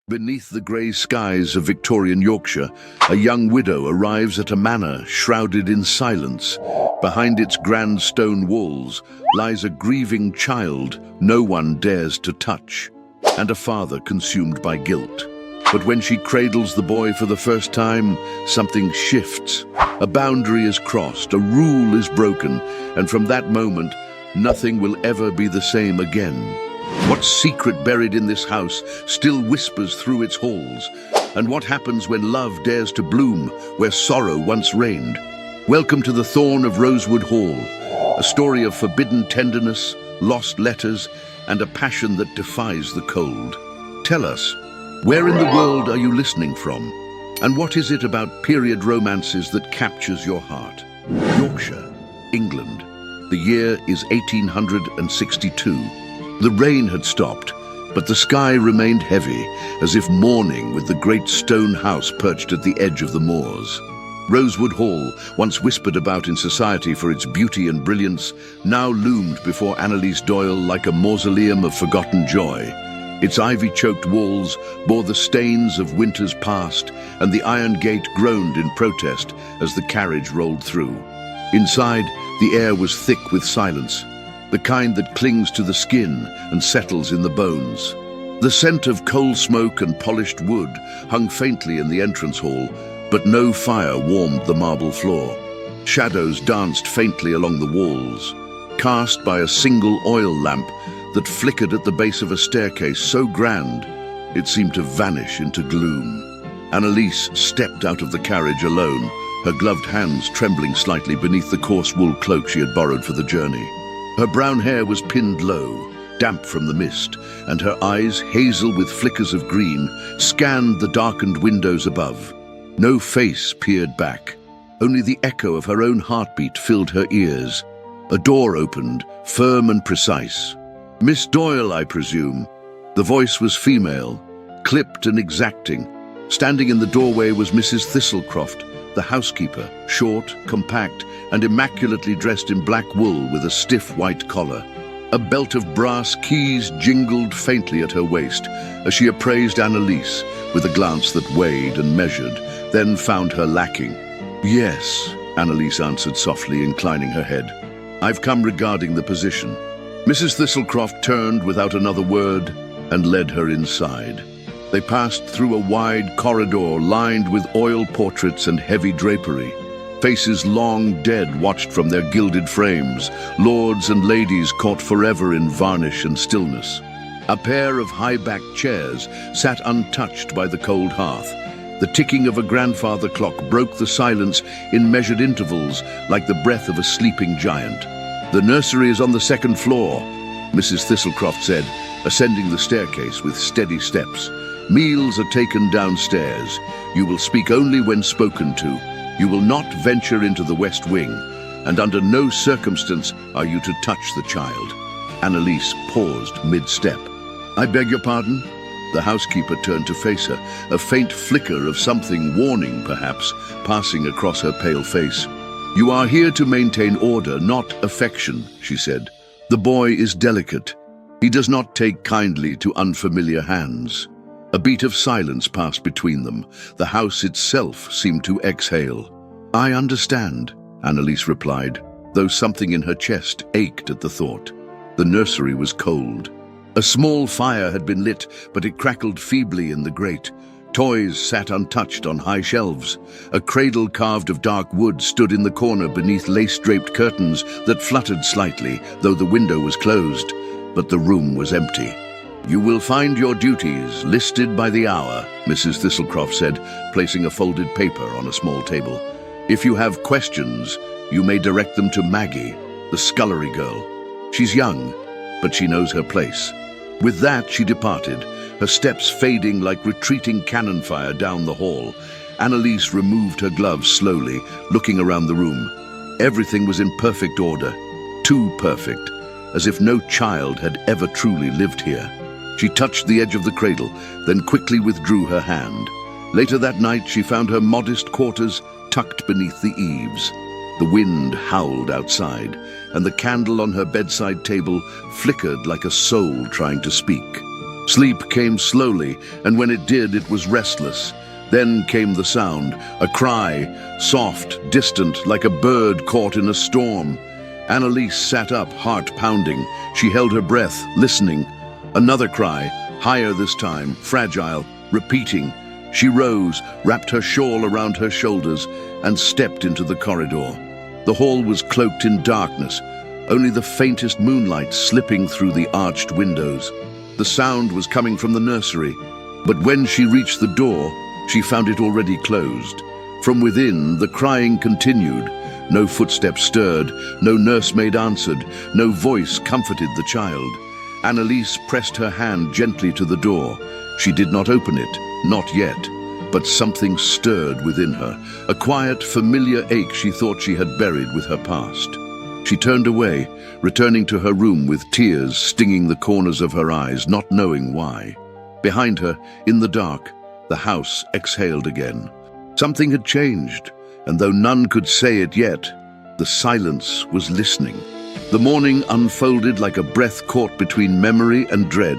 Beneath the grey skies of Victorian Yorkshire, a young widow arrives at a manor shrouded in silence. Behind its grand stone walls lies a grieving child no one dares to touch, and a father consumed by guilt. But when she cradles the boy for the first time, something shifts. A boundary is crossed, a rule is broken, and from that moment, nothing will ever be the same again. What secret buried in this house still whispers through its halls? And what happens when love dares to bloom where sorrow once reigned? Welcome to the Thorn of Rosewood Hall, a story of forbidden tenderness, lost letters, and a passion that defies the cold. Tell us, where in the world are you listening from? And what is it about period romances that captures your heart? Yorkshire, England. The year is 1862. The rain had stopped, but the sky remained heavy, as if mourning with the great stone house perched at the edge of the moors. Rosewood Hall, once whispered about in society for its beauty and brilliance, now loomed before Annalise Doyle like a mausoleum of forgotten joy. Its ivy-choked walls bore the stains of winters past, and the iron gate groaned in protest as the carriage rolled through. Inside, the air was thick with silence, the kind that clings to the skin and settles in the bones. The scent of coal smoke and polished wood hung faintly in the entrance hall, but no fire warmed the marble floor. Shadows danced faintly along the walls, cast by a single oil lamp that flickered at the base of a staircase so grand it seemed to vanish into gloom. Annalise stepped out of the carriage alone, her gloved hands trembling slightly beneath the coarse wool cloak she had borrowed for the journey. Her brown hair was pinned low, damp from the mist, and her eyes, hazel with flickers of green, scanned the darkened windows above. No face peered back. Only the echo of her own heartbeat filled her ears. A door opened, firm and precise. "Miss Doyle, I presume." The voice was female, clipped and exacting. Standing in the doorway was Mrs. Thistlecroft, the housekeeper, short, compact, and immaculately dressed in black wool with a stiff white collar. A belt of brass keys jingled faintly at her waist as she appraised Annalise with a glance that weighed and measured, then found her lacking. "Yes," Annalise answered softly, inclining her head. "I've come regarding the position." Mrs. Thistlecroft turned without another word and led her inside. They passed through a wide corridor lined with oil portraits and heavy drapery. Faces long dead watched from their gilded frames, lords and ladies caught forever in varnish and stillness. A pair of high-backed chairs sat untouched by the cold hearth. The ticking of a grandfather clock broke the silence in measured intervals like the breath of a sleeping giant. "The nursery is on the second floor," Mrs. Thistlecroft said, ascending the staircase with steady steps. "Meals are taken downstairs. You will speak only when spoken to. You will not venture into the West Wing, and under no circumstance are you to touch the child." Annalise paused mid-step. "I beg your pardon?" The housekeeper turned to face her, a faint flicker of something warning, perhaps, passing across her pale face. "You are here to maintain order, not affection," she said. "The boy is delicate. He does not take kindly to unfamiliar hands." A beat of silence passed between them. The house itself seemed to exhale. "I understand," Annalise replied, though something in her chest ached at the thought. The nursery was cold. A small fire had been lit, but it crackled feebly in the grate. Toys sat untouched on high shelves. A cradle carved of dark wood stood in the corner beneath lace-draped curtains that fluttered slightly, though the window was closed. But the room was empty. "You will find your duties listed by the hour," Mrs. Thistlecroft said, placing a folded paper on a small table. "If you have questions, you may direct them to Maggie, the scullery girl. She's young, but she knows her place." With that, she departed, her steps fading like retreating cannon fire down the hall. Annalise removed her gloves slowly, looking around the room. Everything was in perfect order, too perfect, as if no child had ever truly lived here. She touched the edge of the cradle, then quickly withdrew her hand. Later that night, she found her modest quarters tucked beneath the eaves. The wind howled outside, and the candle on her bedside table flickered like a soul trying to speak. Sleep came slowly, and when it did, it was restless. Then came the sound, a cry, soft, distant, like a bird caught in a storm. Annalise sat up, heart pounding. She held her breath, listening. Another cry, higher this time, fragile, repeating. She rose, wrapped her shawl around her shoulders, and stepped into the corridor. The hall was cloaked in darkness, only the faintest moonlight slipping through the arched windows. The sound was coming from the nursery, but when she reached the door, she found it already closed. From within, the crying continued. No footsteps stirred, no nursemaid answered, no voice comforted the child. Annalise pressed her hand gently to the door. She did not open it, not yet, but something stirred within her, a quiet, familiar ache she thought she had buried with her past. She turned away, returning to her room with tears stinging the corners of her eyes, not knowing why. Behind her, in the dark, the house exhaled again. Something had changed, and though none could say it yet, the silence was listening. The morning unfolded like a breath caught between memory and dread.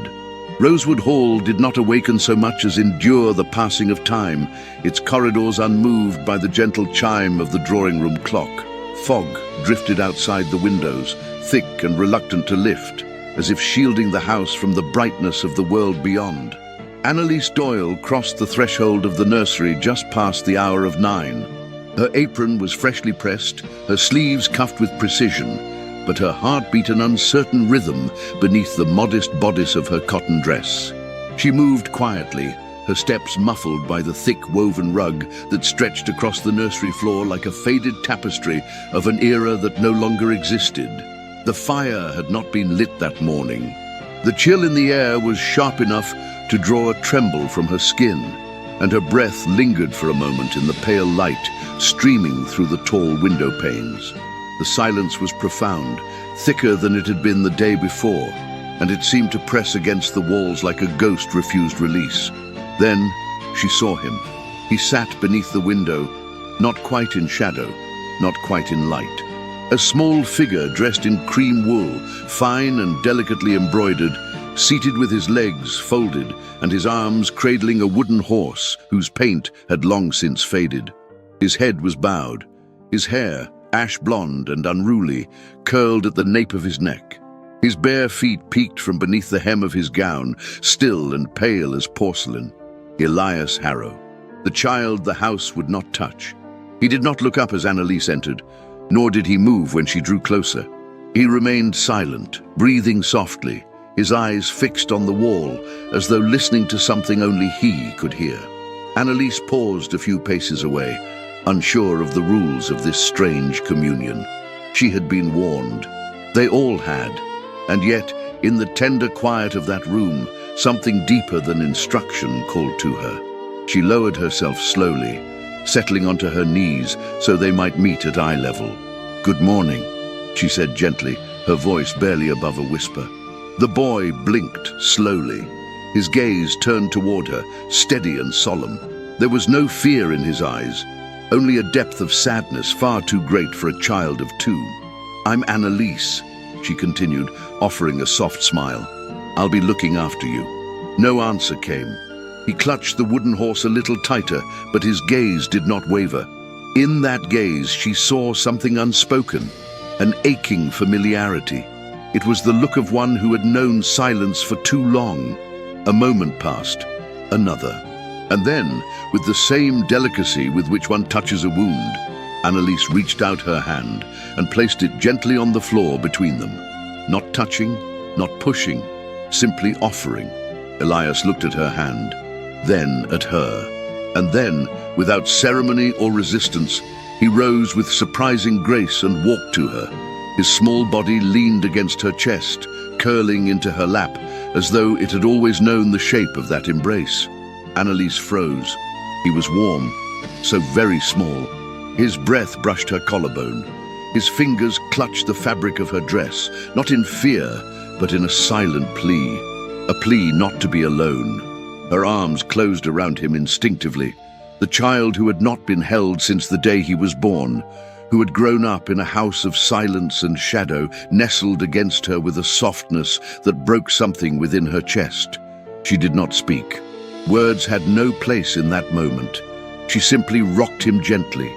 Rosewood Hall did not awaken so much as endure the passing of time, its corridors unmoved by the gentle chime of the drawing-room clock. Fog drifted outside the windows, thick and reluctant to lift, as if shielding the house from the brightness of the world beyond. Annalise Doyle crossed the threshold of the nursery just past the hour of 9. Her apron was freshly pressed, her sleeves cuffed with precision, but her heart beat an uncertain rhythm beneath the modest bodice of her cotton dress. She moved quietly, her steps muffled by the thick woven rug that stretched across the nursery floor like a faded tapestry of an era that no longer existed. The fire had not been lit that morning. The chill in the air was sharp enough to draw a tremble from her skin, and her breath lingered for a moment in the pale light streaming through the tall window panes. The silence was profound, thicker than it had been the day before, and it seemed to press against the walls like a ghost refused release. Then she saw him. He sat beneath the window, not quite in shadow, not quite in light. A small figure dressed in cream wool, fine and delicately embroidered, seated with his legs folded and his arms cradling a wooden horse whose paint had long since faded. His head was bowed, his hair, ash blonde and unruly, curled at the nape of his neck. His bare feet peeked from beneath the hem of his gown, still and pale as porcelain. Elias Harrow, the child the house would not touch. He did not look up as Annalise entered, nor did he move when she drew closer. He remained silent, breathing softly, his eyes fixed on the wall, as though listening to something only he could hear. Annalise paused a few paces away, unsure of the rules of this strange communion. She had been warned. They all had. And yet, in the tender quiet of that room, something deeper than instruction called to her. She lowered herself slowly, settling onto her knees so they might meet at eye level. "Good morning," she said gently, her voice barely above a whisper. The boy blinked slowly. His gaze turned toward her, steady and solemn. There was no fear in his eyes, only a depth of sadness far too great for a child of 2. "I'm Annalise," she continued, offering a soft smile. "I'll be looking after you." No answer came. He clutched the wooden horse a little tighter, but his gaze did not waver. In that gaze she saw something unspoken, an aching familiarity. It was the look of one who had known silence for too long. A moment passed, another. And then, with the same delicacy with which one touches a wound, Annalise reached out her hand and placed it gently on the floor between them. Not touching, not pushing, simply offering. Elias looked at her hand, then at her, and then, without ceremony or resistance, he rose with surprising grace and walked to her. His small body leaned against her chest, curling into her lap, as though it had always known the shape of that embrace. Annalise froze. He was warm, so very small. His breath brushed her collarbone. His fingers clutched the fabric of her dress, not in fear, but in a silent plea. A plea not to be alone. Her arms closed around him instinctively. The child who had not been held since the day he was born, who had grown up in a house of silence and shadow, nestled against her with a softness that broke something within her chest. She did not speak. Words had no place in that moment. She simply rocked him gently,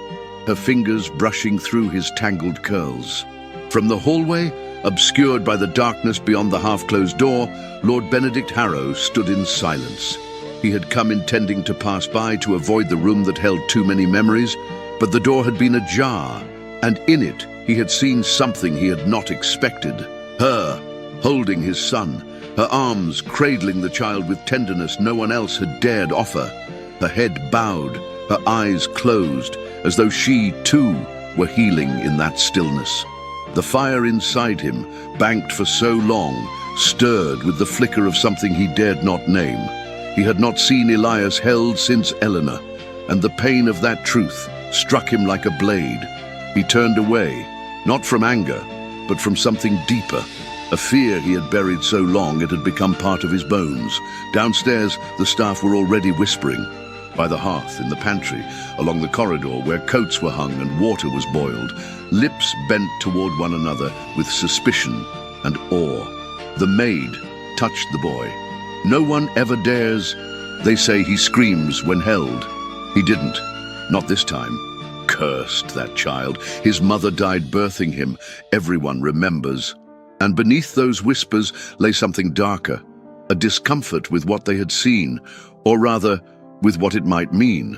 her fingers brushing through his tangled curls. From the hallway, obscured by the darkness beyond the half-closed door, Lord Benedict Harrow stood in silence. He had come intending to pass by to avoid the room that held too many memories, but the door had been ajar, and in it he had seen something he had not expected. Her, holding his son, her arms cradling the child with tenderness no one else had dared offer, her head bowed, her eyes closed, as though she, too, were healing in that stillness. The fire inside him, banked for so long, stirred with the flicker of something he dared not name. He had not seen Elias held since Eleanor, and the pain of that truth struck him like a blade. He turned away, not from anger, but from something deeper, a fear he had buried so long it had become part of his bones. Downstairs, the staff were already whispering. By the hearth, in the pantry, along the corridor where coats were hung and water was boiled, lips bent toward one another with suspicion and awe. The maid touched the boy. No one ever dares. They say he screams when held. He didn't. Not this time. Cursed, that child. His mother died birthing him. Everyone remembers. And beneath those whispers lay something darker, a discomfort with what they had seen, or rather, with what it might mean.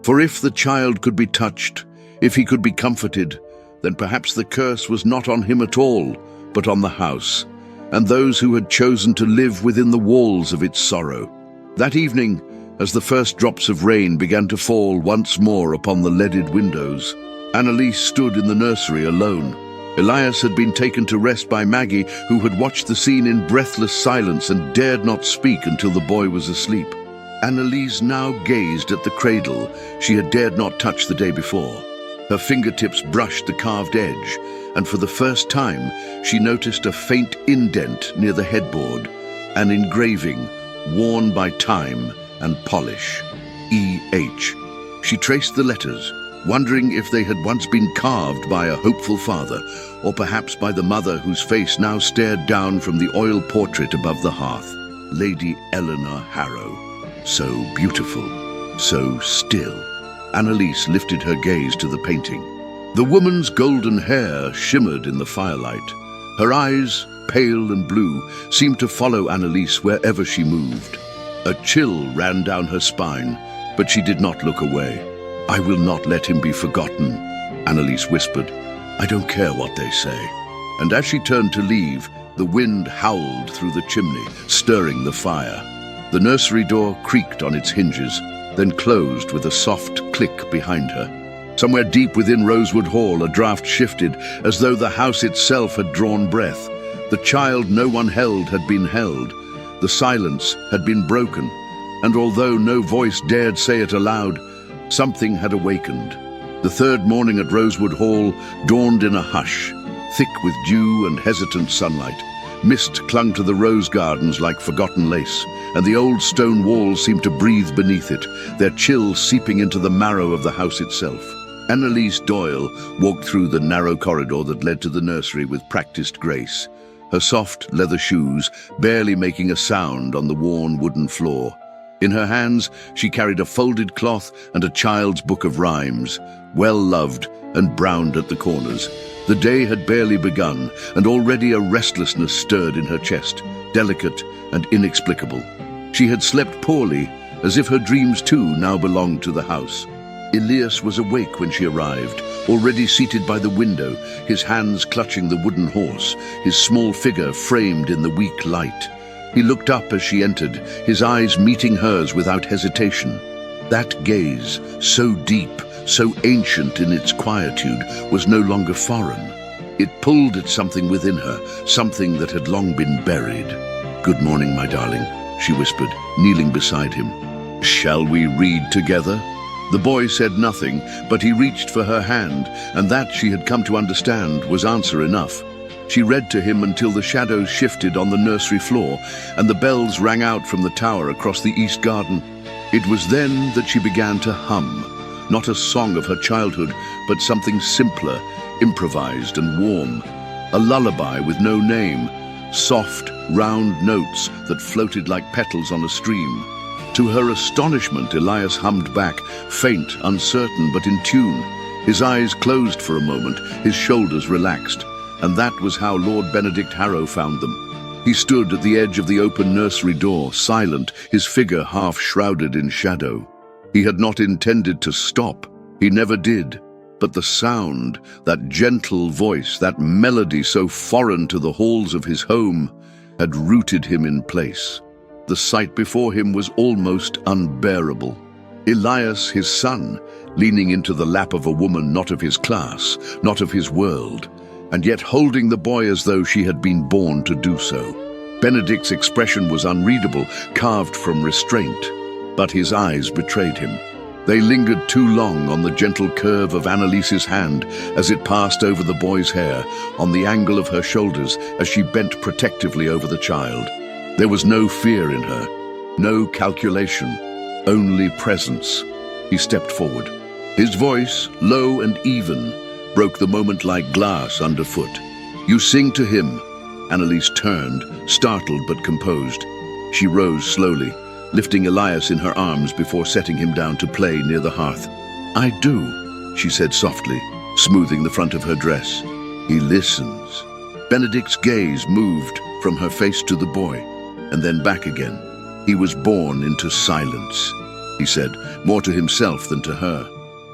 For if the child could be touched, if he could be comforted, then perhaps the curse was not on him at all, but on the house, and those who had chosen to live within the walls of its sorrow. That evening, as the first drops of rain began to fall once more upon the leaded windows, Annalise stood in the nursery alone. Elias had been taken to rest by Maggie, who had watched the scene in breathless silence and dared not speak until the boy was asleep. Annalise now gazed at the cradle she had dared not touch the day before. Her fingertips brushed the carved edge, and for the first time she noticed a faint indent near the headboard, an engraving worn by time and polish. E.H. She traced the letters, wondering if they had once been carved by a hopeful father, or perhaps by the mother whose face now stared down from the oil portrait above the hearth. Lady Eleanor Harrow. So beautiful, so still. Annalise lifted her gaze to the painting. The woman's golden hair shimmered in the firelight. Her eyes, pale and blue, seemed to follow Annalise wherever she moved. A chill ran down her spine, but she did not look away. "I will not let him be forgotten," Annalise whispered. "I don't care what they say." And as she turned to leave, the wind howled through the chimney, stirring the fire. The nursery door creaked on its hinges, then closed with a soft click behind her. Somewhere deep within Rosewood Hall, a draft shifted, as though the house itself had drawn breath. The child no one held had been held. The silence had been broken, and although no voice dared say it aloud, something had awakened. The third morning at Rosewood Hall dawned in a hush, thick with dew and hesitant sunlight. Mist clung to the rose gardens like forgotten lace, and the old stone walls seemed to breathe beneath it, their chill seeping into the marrow of the house itself. Annalise Doyle walked through the narrow corridor that led to the nursery with practiced grace, her soft leather shoes barely making a sound on the worn wooden floor. In her hands, she carried a folded cloth and a child's book of rhymes, well-loved and browned at the corners. The day had barely begun, and already a restlessness stirred in her chest, delicate and inexplicable. She had slept poorly, as if her dreams too now belonged to the house. Elias was awake when she arrived, already seated by the window, his hands clutching the wooden horse, his small figure framed in the weak light. He looked up as she entered, his eyes meeting hers without hesitation. That gaze, so deep, so ancient in its quietude, was no longer foreign. It pulled at something within her, something that had long been buried. "Good morning, my darling," she whispered, kneeling beside him. "Shall we read together?" The boy said nothing, but he reached for her hand, and that, she had come to understand, was answer enough. She read to him until the shadows shifted on the nursery floor, and the bells rang out from the tower across the east garden. It was then that she began to hum. Not a song of her childhood, but something simpler, improvised and warm. A lullaby with no name, soft, round notes that floated like petals on a stream. To her astonishment, Elias hummed back, faint, uncertain, but in tune. His eyes closed for a moment, his shoulders relaxed, and that was how Lord Benedict Harrow found them. He stood at the edge of the open nursery door, silent, his figure half shrouded in shadow. He had not intended to stop. He never did. But the sound, that gentle voice, that melody so foreign to the halls of his home, had rooted him in place. The sight before him was almost unbearable. Elias, his son, leaning into the lap of a woman not of his class, not of his world, and yet holding the boy as though she had been born to do so. Benedict's expression was unreadable, carved from restraint, but his eyes betrayed him. They lingered too long on the gentle curve of Annalise's hand as it passed over the boy's hair, on the angle of her shoulders as she bent protectively over the child. There was no fear in her, no calculation, only presence. He stepped forward. His voice, low and even, broke the moment like glass underfoot. "You sing to him." Annalise turned, startled but composed. She rose slowly, lifting Elias in her arms before setting him down to play near the hearth. "I do," she said softly, smoothing the front of her dress. "He listens." Benedict's gaze moved from her face to the boy, and then back again. "He was born into silence," he said, more to himself than to her.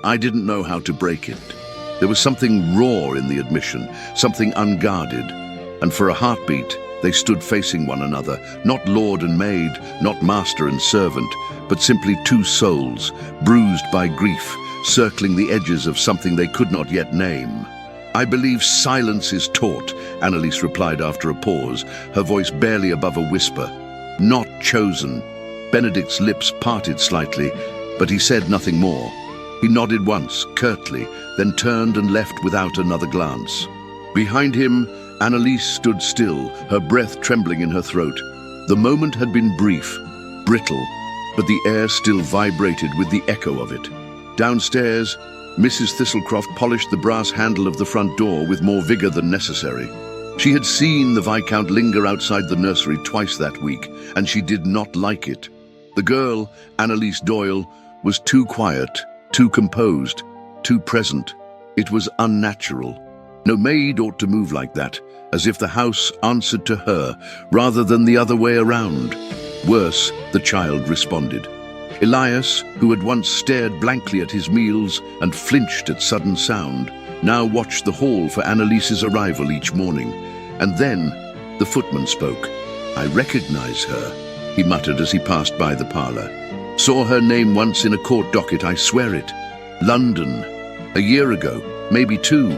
"I didn't know how to break it." There was something raw in the admission, something unguarded, and for a heartbeat, they stood facing one another, not lord and maid, not master and servant, but simply two souls, bruised by grief, circling the edges of something they could not yet name. "I believe silence is taught," Annalise replied after a pause, her voice barely above a whisper. "Not chosen." Benedict's lips parted slightly, but he said nothing more. He nodded once, curtly, then turned and left without another glance. Behind him, Annalise stood still, her breath trembling in her throat. The moment had been brief, brittle, but the air still vibrated with the echo of it. Downstairs, Mrs. Thistlecroft polished the brass handle of the front door with more vigor than necessary. She had seen the Viscount linger outside the nursery twice that week, and she did not like it. The girl, Annalise Doyle, was too quiet, too composed, too present. It was unnatural. No maid ought to move like that, as if the house answered to her rather than the other way around. Worse, the child responded. Elias, who had once stared blankly at his meals and flinched at sudden sound, now watched the hall for Annalise's arrival each morning. And then the footman spoke. "I recognize her," he muttered as he passed by the parlor. "Saw her name once in a court docket, I swear it. London. A year ago, maybe two."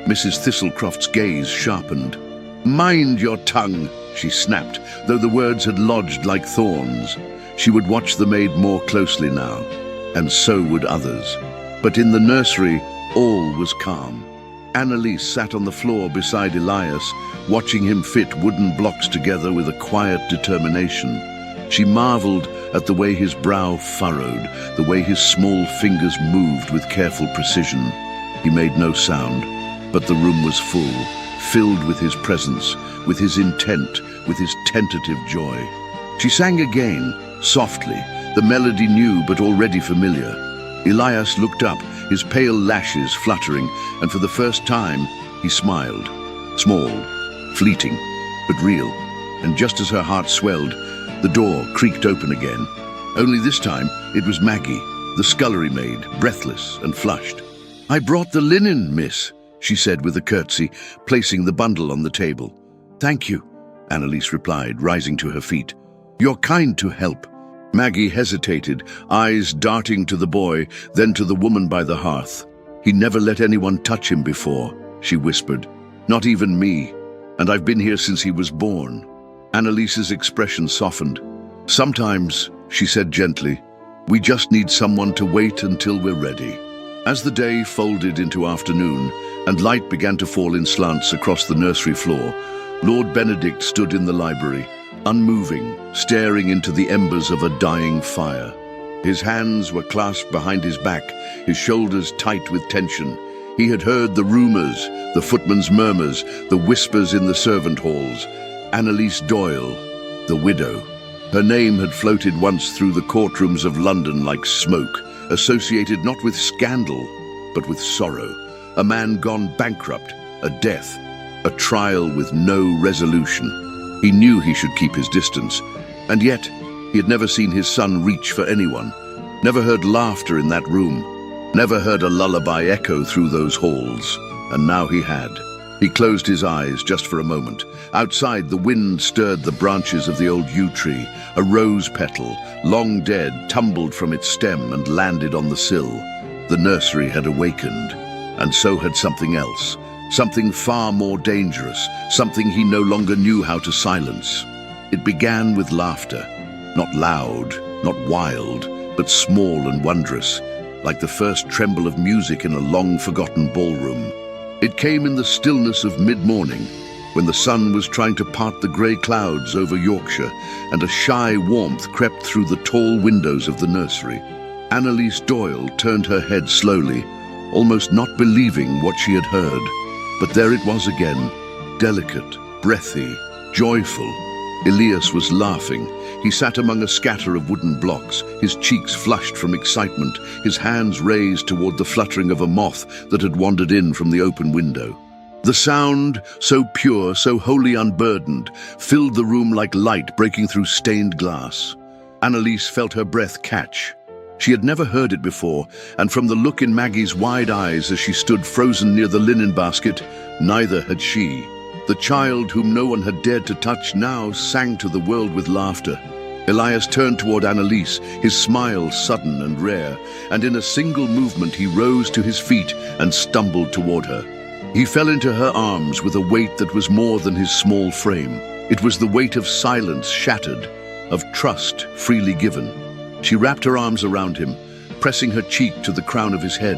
Mrs. Thistlecroft's gaze sharpened. "Mind your tongue," she snapped, though the words had lodged like thorns. She would watch the maid more closely now, and so would others. But in the nursery, all was calm. Annalise sat on the floor beside Elias, watching him fit wooden blocks together with a quiet determination. She marveled at the way his brow furrowed, the way his small fingers moved with careful precision. He made no sound, but the room was full, filled with his presence, with his intent, with his tentative joy. She sang again, softly, the melody new but already familiar. Elias looked up, his pale lashes fluttering, and for the first time he smiled. Small, fleeting, but real. And just as her heart swelled, the door creaked open again. Only this time it was Maggie, the scullery maid, breathless and flushed. "I brought the linen, miss," she said with a curtsy, placing the bundle on the table. "Thank you," Annalise replied, rising to her feet. "You're kind to help." Maggie hesitated, eyes darting to the boy, then to the woman by the hearth. "He never let anyone touch him before," she whispered. "Not even me. And I've been here since he was born." Annalise's expression softened. "Sometimes," she said gently, "we just need someone to wait until we're ready." As the day folded into afternoon and light began to fall in slants across the nursery floor, Lord Benedict stood in the library, unmoving, staring into the embers of a dying fire. His hands were clasped behind his back, his shoulders tight with tension. He had heard the rumors, the footman's murmurs, the whispers in the servant halls, Annalise Doyle, the widow. Her name had floated once through the courtrooms of London like smoke, associated not with scandal, but with sorrow. A man gone bankrupt, a death, a trial with no resolution. He knew he should keep his distance, and yet he had never seen his son reach for anyone, never heard laughter in that room, never heard a lullaby echo through those halls, and now he had. He closed his eyes just for a moment. Outside, the wind stirred the branches of the old yew tree. A rose petal, long dead, tumbled from its stem and landed on the sill. The nursery had awakened, and so had something else, something far more dangerous, something he no longer knew how to silence. It began with laughter, not loud, not wild, but small and wondrous, like the first tremble of music in a long-forgotten ballroom. It came in the stillness of mid-morning, when the sun was trying to part the grey clouds over Yorkshire, and a shy warmth crept through the tall windows of the nursery. Annalise Doyle turned her head slowly, almost not believing what she had heard. But there it was again, delicate, breathy, joyful. Elias was laughing. He sat among a scatter of wooden blocks, his cheeks flushed from excitement, his hands raised toward the fluttering of a moth that had wandered in from the open window. The sound, so pure, so wholly unburdened, filled the room like light breaking through stained glass. Annalise felt her breath catch. She had never heard it before, and from the look in Maggie's wide eyes as she stood frozen near the linen basket, neither had she. The child whom no one had dared to touch now sang to the world with laughter. Elias turned toward Annalise, his smile sudden and rare, and in a single movement he rose to his feet and stumbled toward her. He fell into her arms with a weight that was more than his small frame. It was the weight of silence shattered, of trust freely given. She wrapped her arms around him, pressing her cheek to the crown of his head,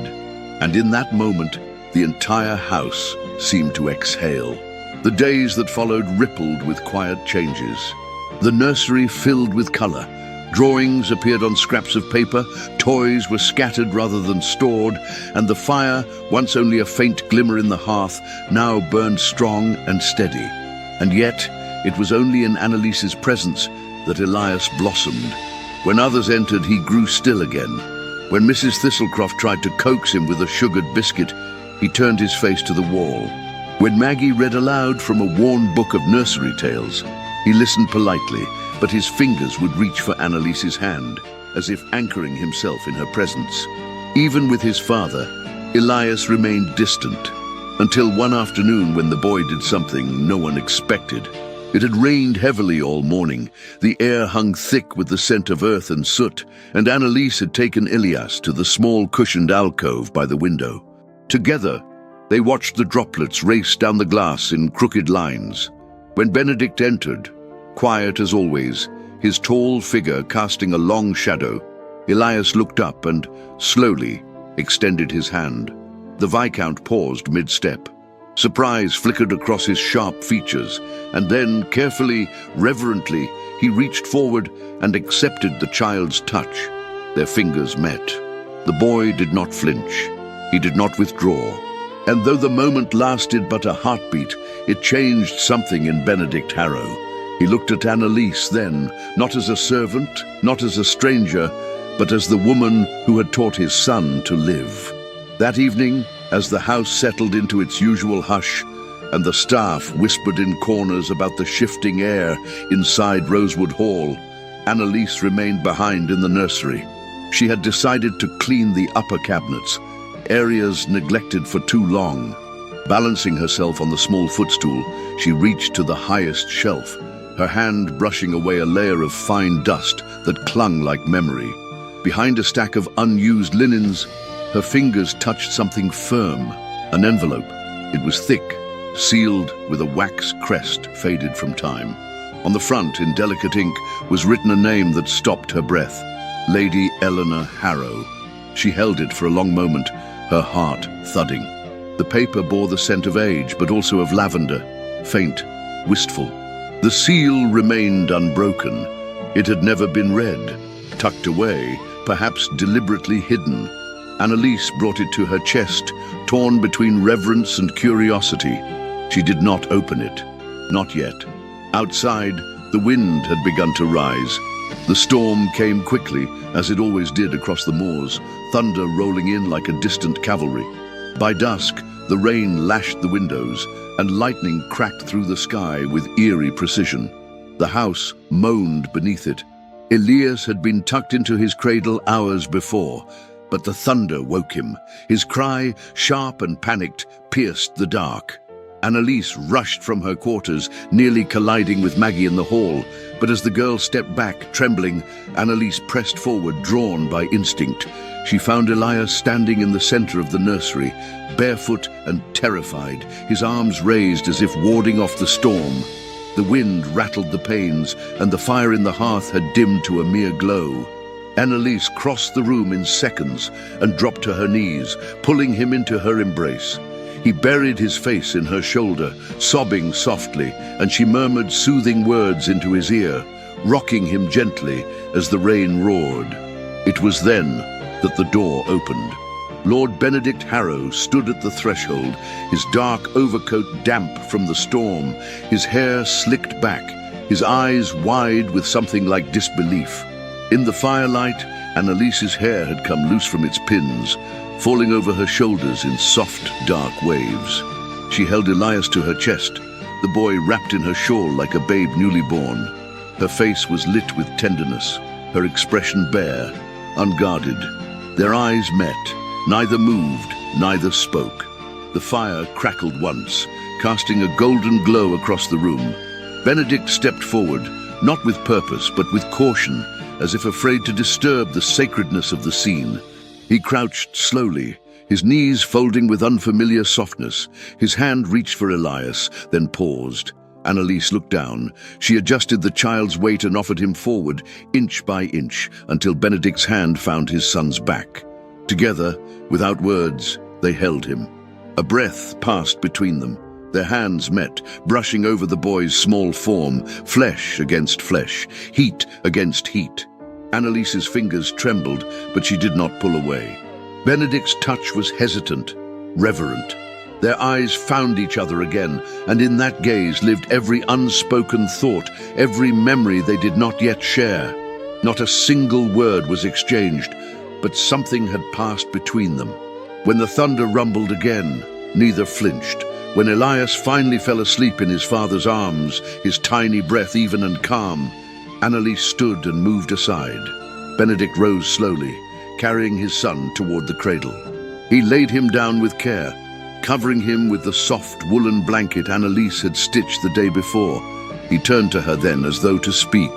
and in that moment, the entire house seemed to exhale. The days that followed rippled with quiet changes. The nursery filled with color. Drawings appeared on scraps of paper, toys were scattered rather than stored, and the fire, once only a faint glimmer in the hearth, now burned strong and steady. And yet, it was only in Annalise's presence that Elias blossomed. When others entered, he grew still again. When Mrs. Thistlecroft tried to coax him with a sugared biscuit, he turned his face to the wall. When Maggie read aloud from a worn book of nursery tales, he listened politely, but his fingers would reach for Annalise's hand, as if anchoring himself in her presence. Even with his father, Elias remained distant, until one afternoon when the boy did something no one expected. It had rained heavily all morning, the air hung thick with the scent of earth and soot, and Annalise had taken Elias to the small cushioned alcove by the window. Together, they watched the droplets race down the glass in crooked lines. When Benedict entered, quiet as always, his tall figure casting a long shadow, Elias looked up and, slowly, extended his hand. The Viscount paused mid-step. Surprise flickered across his sharp features, and then, carefully, reverently, he reached forward and accepted the child's touch. Their fingers met. The boy did not flinch. He did not withdraw. And though the moment lasted but a heartbeat, it changed something in Benedict Harrow. He looked at Annalise then, not as a servant, not as a stranger, but as the woman who had taught his son to live. That evening, as the house settled into its usual hush, and the staff whispered in corners about the shifting air inside Rosewood Hall, Annalise remained behind in the nursery. She had decided to clean the upper cabinets, areas neglected for too long. Balancing herself on the small footstool, she reached to the highest shelf, her hand brushing away a layer of fine dust that clung like memory. Behind a stack of unused linens, her fingers touched something firm, an envelope. It was thick, sealed with a wax crest faded from time. On the front, in delicate ink, was written a name that stopped her breath, Lady Eleanor Harrow. She held it for a long moment, her heart thudding. The paper bore the scent of age, but also of lavender, faint, wistful. The seal remained unbroken. It had never been read, tucked away, perhaps deliberately hidden. Annalise brought it to her chest, torn between reverence and curiosity. She did not open it, not yet. Outside, the wind had begun to rise. The storm came quickly, as it always did across the moors, thunder rolling in like a distant cavalry. By dusk, the rain lashed the windows, and lightning cracked through the sky with eerie precision. The house moaned beneath it. Elias had been tucked into his cradle hours before, but the thunder woke him. His cry, sharp and panicked, pierced the dark. Annalise rushed from her quarters, nearly colliding with Maggie in the hall. But as the girl stepped back, trembling, Annalise pressed forward, drawn by instinct. She found Elias standing in the center of the nursery, barefoot and terrified, his arms raised as if warding off the storm. The wind rattled the panes, and the fire in the hearth had dimmed to a mere glow. Annalise crossed the room in seconds and dropped to her knees, pulling him into her embrace. He buried his face in her shoulder, sobbing softly, and she murmured soothing words into his ear, rocking him gently as the rain roared. It was then that the door opened. Lord Benedict Harrow stood at the threshold, his dark overcoat damp from the storm, his hair slicked back, his eyes wide with something like disbelief. In the firelight, Annalise's hair had come loose from its pins, falling over her shoulders in soft, dark waves. She held Elias to her chest, the boy wrapped in her shawl like a babe newly born. Her face was lit with tenderness, her expression bare, unguarded. Their eyes met. Neither moved, neither spoke. The fire crackled once, casting a golden glow across the room. Benedict stepped forward, not with purpose, but with caution, as if afraid to disturb the sacredness of the scene. He crouched slowly, his knees folding with unfamiliar softness. His hand reached for Elias, then paused. Annalise looked down. She adjusted the child's weight and offered him forward, inch by inch, until Benedict's hand found his son's back. Together, without words, they held him. A breath passed between them. Their hands met, brushing over the boy's small form, flesh against flesh, heat against heat. Annalise's fingers trembled, but she did not pull away. Benedict's touch was hesitant, reverent. Their eyes found each other again, and in that gaze lived every unspoken thought, every memory they did not yet share. Not a single word was exchanged, but something had passed between them. When the thunder rumbled again, neither flinched. When Elias finally fell asleep in his father's arms, his tiny breath even and calm, Annalise stood and moved aside. Benedict rose slowly, carrying his son toward the cradle. He laid him down with care, covering him with the soft woolen blanket Annalise had stitched the day before. He turned to her then as though to speak,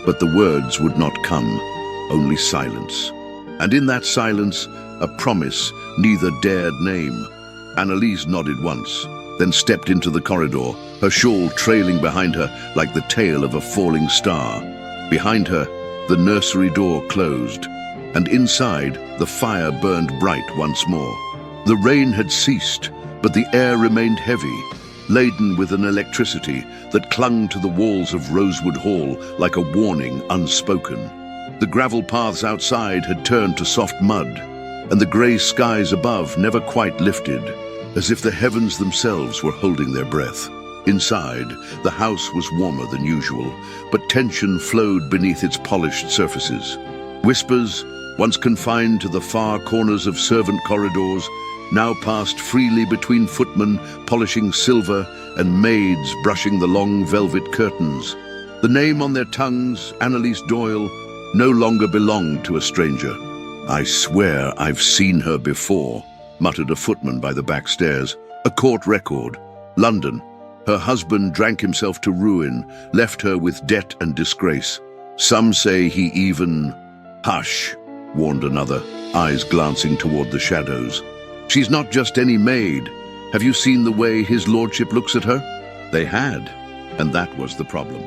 but the words would not come, only silence. And in that silence, a promise neither dared name. Annalise nodded once, then stepped into the corridor, her shawl trailing behind her like the tail of a falling star. Behind her, the nursery door closed, and inside, the fire burned bright once more. The rain had ceased, but the air remained heavy, laden with an electricity that clung to the walls of Rosewood Hall like a warning unspoken. The gravel paths outside had turned to soft mud, and the grey skies above never quite lifted, as if the heavens themselves were holding their breath. Inside, the house was warmer than usual, but tension flowed beneath its polished surfaces. Whispers, once confined to the far corners of servant corridors, now passed freely between footmen polishing silver and maids brushing the long velvet curtains. The name on their tongues, Annalise Doyle, no longer belonged to a stranger. "I swear I've seen her before," muttered a footman by the back stairs. A court record. London. Her husband drank himself to ruin, left her with debt and disgrace. Some say he even... "Hush," warned another, eyes glancing toward the shadows. "She's not just any maid. Have you seen the way his lordship looks at her?" They had, and that was the problem.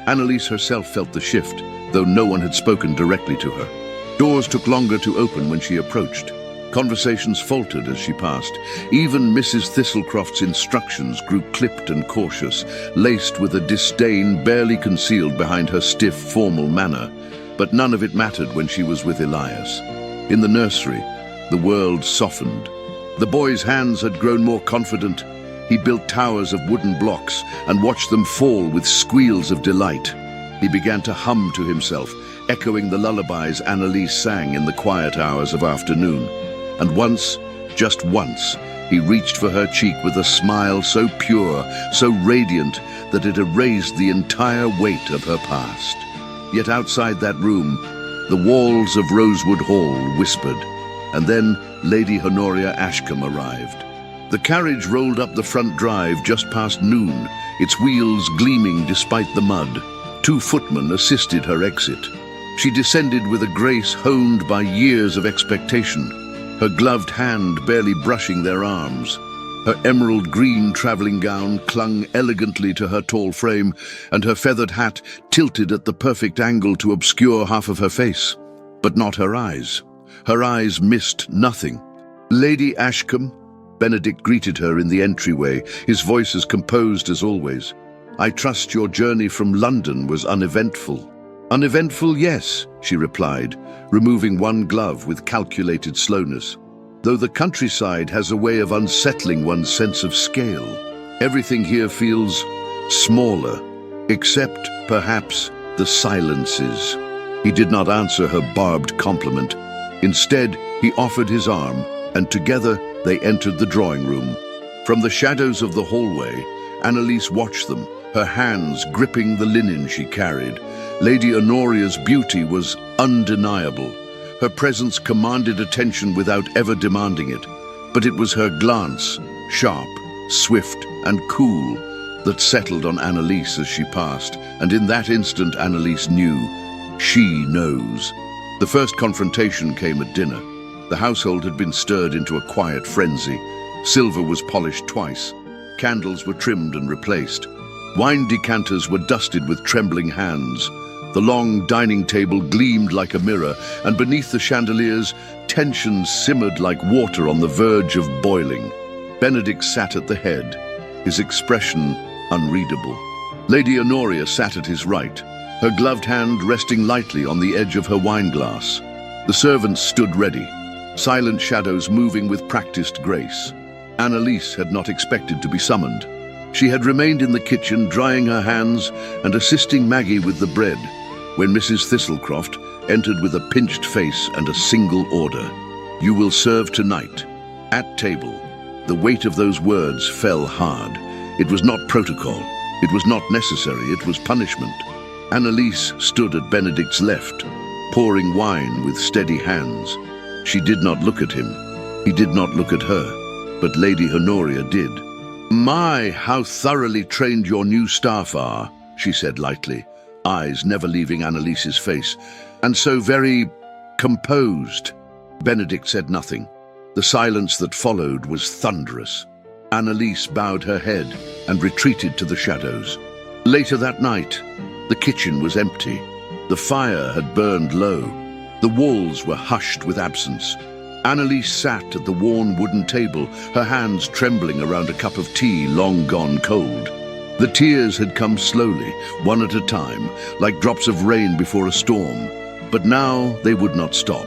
Annalise herself felt the shift, though no one had spoken directly to her. Doors took longer to open when she approached. Conversations faltered as she passed. Even Mrs. Thistlecroft's instructions grew clipped and cautious, laced with a disdain barely concealed behind her stiff, formal manner. But none of it mattered when she was with Elias. In the nursery, the world softened. The boy's hands had grown more confident, He built towers of wooden blocks and watched them fall with squeals of delight. He began to hum to himself, echoing the lullabies Annalise sang in the quiet hours of afternoon. And once, just once, he reached for her cheek with a smile so pure, so radiant, that it erased the entire weight of her past. Yet outside that room, the walls of Rosewood Hall whispered, and then Lady Honoria Ashcombe arrived. The carriage rolled up the front drive just past noon, its wheels gleaming despite the mud. 2 footmen assisted her exit. She descended with a grace honed by years of expectation, her gloved hand barely brushing their arms. Her emerald green travelling gown clung elegantly to her tall frame, and her feathered hat tilted at the perfect angle to obscure half of her face. But not her eyes. Her eyes missed nothing. "Lady Ashcombe," Benedict greeted her in the entryway, his voice as composed as always. "I trust your journey from London was uneventful." "Uneventful, yes," she replied, removing one glove with calculated slowness. "Though the countryside has a way of unsettling one's sense of scale. Everything here feels smaller, except, perhaps, the silences." He did not answer her barbed compliment. Instead, he offered his arm, and together they entered the drawing room. From the shadows of the hallway, Annalise watched them, her hands gripping the linen she carried. Lady Honoria's beauty was undeniable. Her presence commanded attention without ever demanding it. But it was her glance, sharp, swift, and cool, that settled on Annalise as she passed, and in that instant Annalise knew. She knows. The first confrontation came at dinner. The household had been stirred into a quiet frenzy. Silver was polished twice. Candles were trimmed and replaced. Wine decanters were dusted with trembling hands. The long dining table gleamed like a mirror, and beneath the chandeliers, tension simmered like water on the verge of boiling. Benedict sat at the head, his expression unreadable. Lady Honoria sat at his right, her gloved hand resting lightly on the edge of her wineglass. The servants stood ready, silent shadows moving with practiced grace. Annalise had not expected to be summoned. She had remained in the kitchen, drying her hands and assisting Maggie with the bread, when Mrs. Thistlecroft entered with a pinched face and a single order. "You will serve tonight, at table." The weight of those words fell hard. It was not protocol. It was not necessary. It was punishment. Annalise stood at Benedict's left, pouring wine with steady hands. She did not look at him. He did not look at her. But Lady Honoria did. "My, how thoroughly trained your new staff are," she said lightly, eyes never leaving Annalise's face, "and so very composed." Benedict said nothing. The silence that followed was thunderous. Annalise bowed her head and retreated to the shadows. Later that night, the kitchen was empty. The fire had burned low. The walls were hushed with absence. Annalise sat at the worn wooden table, her hands trembling around a cup of tea long gone cold. The tears had come slowly, one at a time, like drops of rain before a storm. But now they would not stop.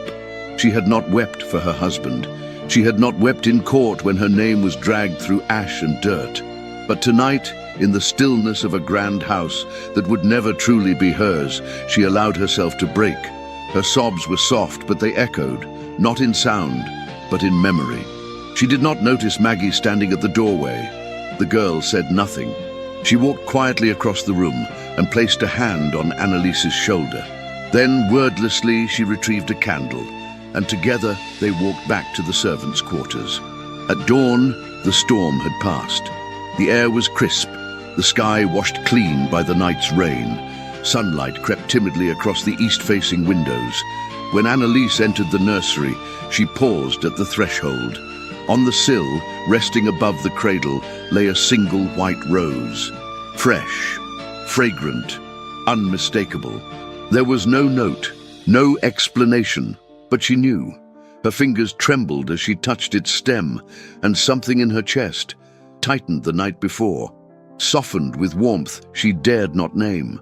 She had not wept for her husband. She had not wept in court when her name was dragged through ash and dirt. But tonight, in the stillness of a grand house that would never truly be hers, she allowed herself to break. Her sobs were soft, but they echoed, not in sound, but in memory. She did not notice Maggie standing at the doorway. The girl said nothing. She walked quietly across the room and placed a hand on Annalise's shoulder. Then, wordlessly, she retrieved a candle, and together they walked back to the servants' quarters. At dawn, the storm had passed. The air was crisp, the sky washed clean by the night's rain. Sunlight crept timidly across the east-facing windows. When Annalise entered the nursery, she paused at the threshold. On the sill, resting above the cradle, lay a single white rose. Fresh, fragrant, unmistakable. There was no note, no explanation, but she knew. Her fingers trembled as she touched its stem, and something in her chest, tightened the night before, softened with warmth she dared not name.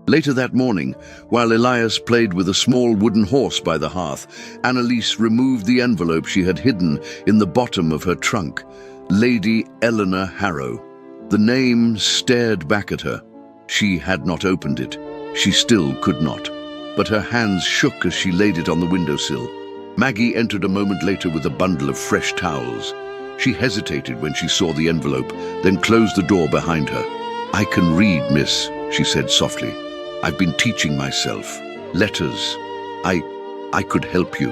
Later that morning, while Elias played with a small wooden horse by the hearth, Annalise removed the envelope she had hidden in the bottom of her trunk. Lady Eleanor Harrow. The name stared back at her. She had not opened it. She still could not. But her hands shook as she laid it on the windowsill. Maggie entered a moment later with a bundle of fresh towels. She hesitated when she saw the envelope, then closed the door behind her. "I can read, miss," she said softly. "I've been teaching myself. Letters. I could help you,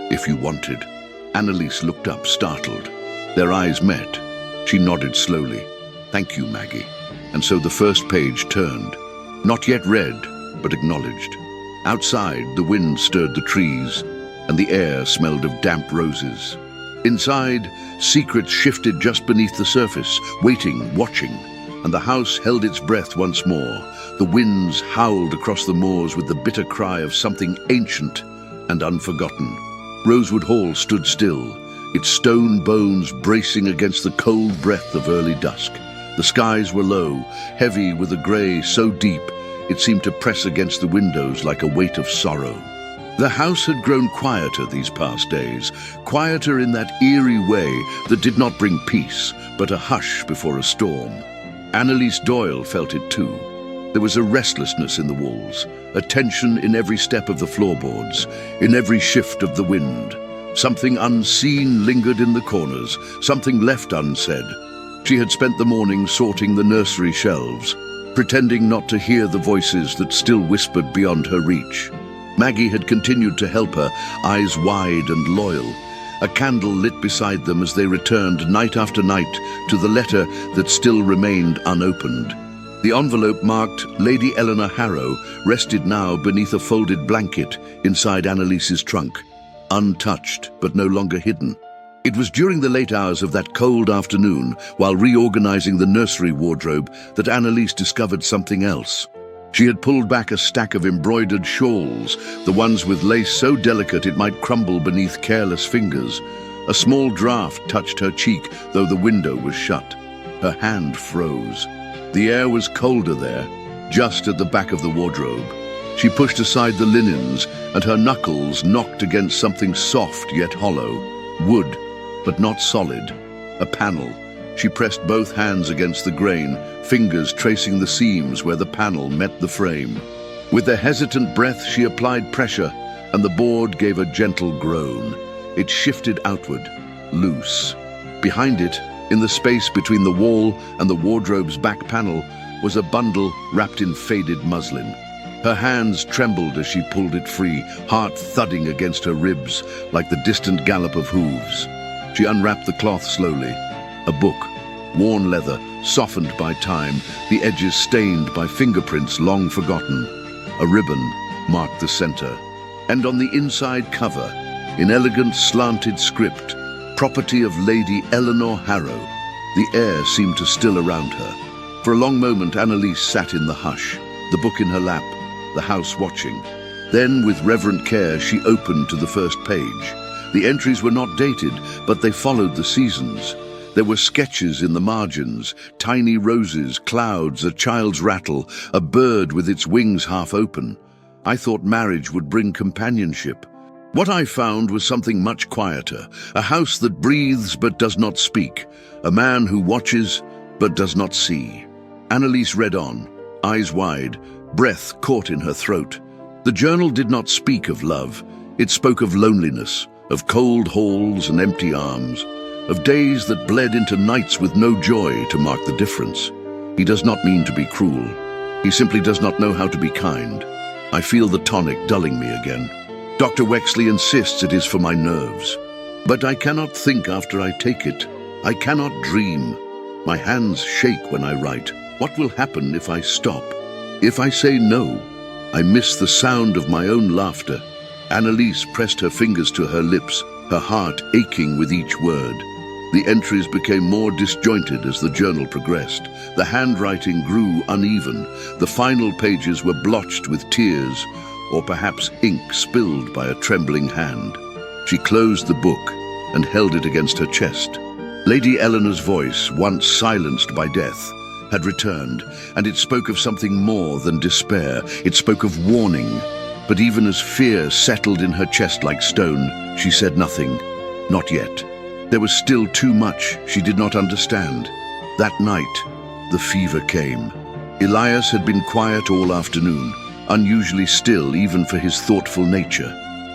if you wanted." Annalise looked up, startled. Their eyes met. She nodded slowly. "Thank you, Maggie." And so the first page turned. Not yet read, but acknowledged. Outside, the wind stirred the trees, and the air smelled of damp roses. Inside, secrets shifted just beneath the surface, waiting, watching, and the house held its breath once more. The winds howled across the moors with the bitter cry of something ancient and unforgotten. Rosewood Hall stood still, its stone bones bracing against the cold breath of early dusk. The skies were low, heavy with a grey so deep it seemed to press against the windows like a weight of sorrow. The house had grown quieter these past days, quieter in that eerie way that did not bring peace, but a hush before a storm. Annalise Doyle felt it too. There was a restlessness in the walls, a tension in every step of the floorboards, in every shift of the wind. Something unseen lingered in the corners, something left unsaid. She had spent the morning sorting the nursery shelves, pretending not to hear the voices that still whispered beyond her reach. Maggie had continued to help her, eyes wide and loyal. A candle lit beside them as they returned night after night to the letter that still remained unopened. The envelope marked Lady Eleanor Harrow rested now beneath a folded blanket inside Annalise's trunk, untouched but no longer hidden. It was during the late hours of that cold afternoon, while reorganizing the nursery wardrobe, that Annalise discovered something else. She had pulled back a stack of embroidered shawls, the ones with lace so delicate it might crumble beneath careless fingers. A small draught touched her cheek, though the window was shut. Her hand froze. The air was colder there, just at the back of the wardrobe. She pushed aside the linens, and her knuckles knocked against something soft yet hollow. Wood, but not solid. A panel. She pressed both hands against the grain, fingers tracing the seams where the panel met the frame. With a hesitant breath, she applied pressure, and the board gave a gentle groan. It shifted outward, loose. Behind it, in the space between the wall and the wardrobe's back panel, was a bundle wrapped in faded muslin. Her hands trembled as she pulled it free, heart thudding against her ribs like the distant gallop of hooves. She unwrapped the cloth slowly. A book, worn leather, softened by time, the edges stained by fingerprints long forgotten. A ribbon marked the center. And on the inside cover, in elegant slanted script, property of Lady Eleanor Harrow. The air seemed to still around her. For a long moment, Annalise sat in the hush, the book in her lap, the house watching. Then, with reverent care, she opened to the first page. The entries were not dated, but they followed the seasons. There were sketches in the margins, tiny roses, clouds, a child's rattle, a bird with its wings half open. I thought marriage would bring companionship. What I found was something much quieter, a house that breathes but does not speak, a man who watches but does not see. Annalise read on, eyes wide, breath caught in her throat. The journal did not speak of love. It spoke of loneliness, of cold halls and empty arms, of days that bled into nights with no joy to mark the difference. He does not mean to be cruel. He simply does not know how to be kind. I feel the tonic dulling me again. Dr. Wexley insists it is for my nerves. But I cannot think after I take it. I cannot dream. My hands shake when I write. What will happen if I stop? If I say no? I miss the sound of my own laughter. Annalise pressed her fingers to her lips, her heart aching with each word. The entries became more disjointed as the journal progressed. The handwriting grew uneven. The final pages were blotched with tears, or perhaps ink spilled by a trembling hand. She closed the book and held it against her chest. Lady Eleanor's voice, once silenced by death, had returned, and it spoke of something more than despair. It spoke of warning. But even as fear settled in her chest like stone, she said nothing. Not yet. There was still too much she did not understand. That night, the fever came. Elias had been quiet all afternoon, unusually still even for his thoughtful nature.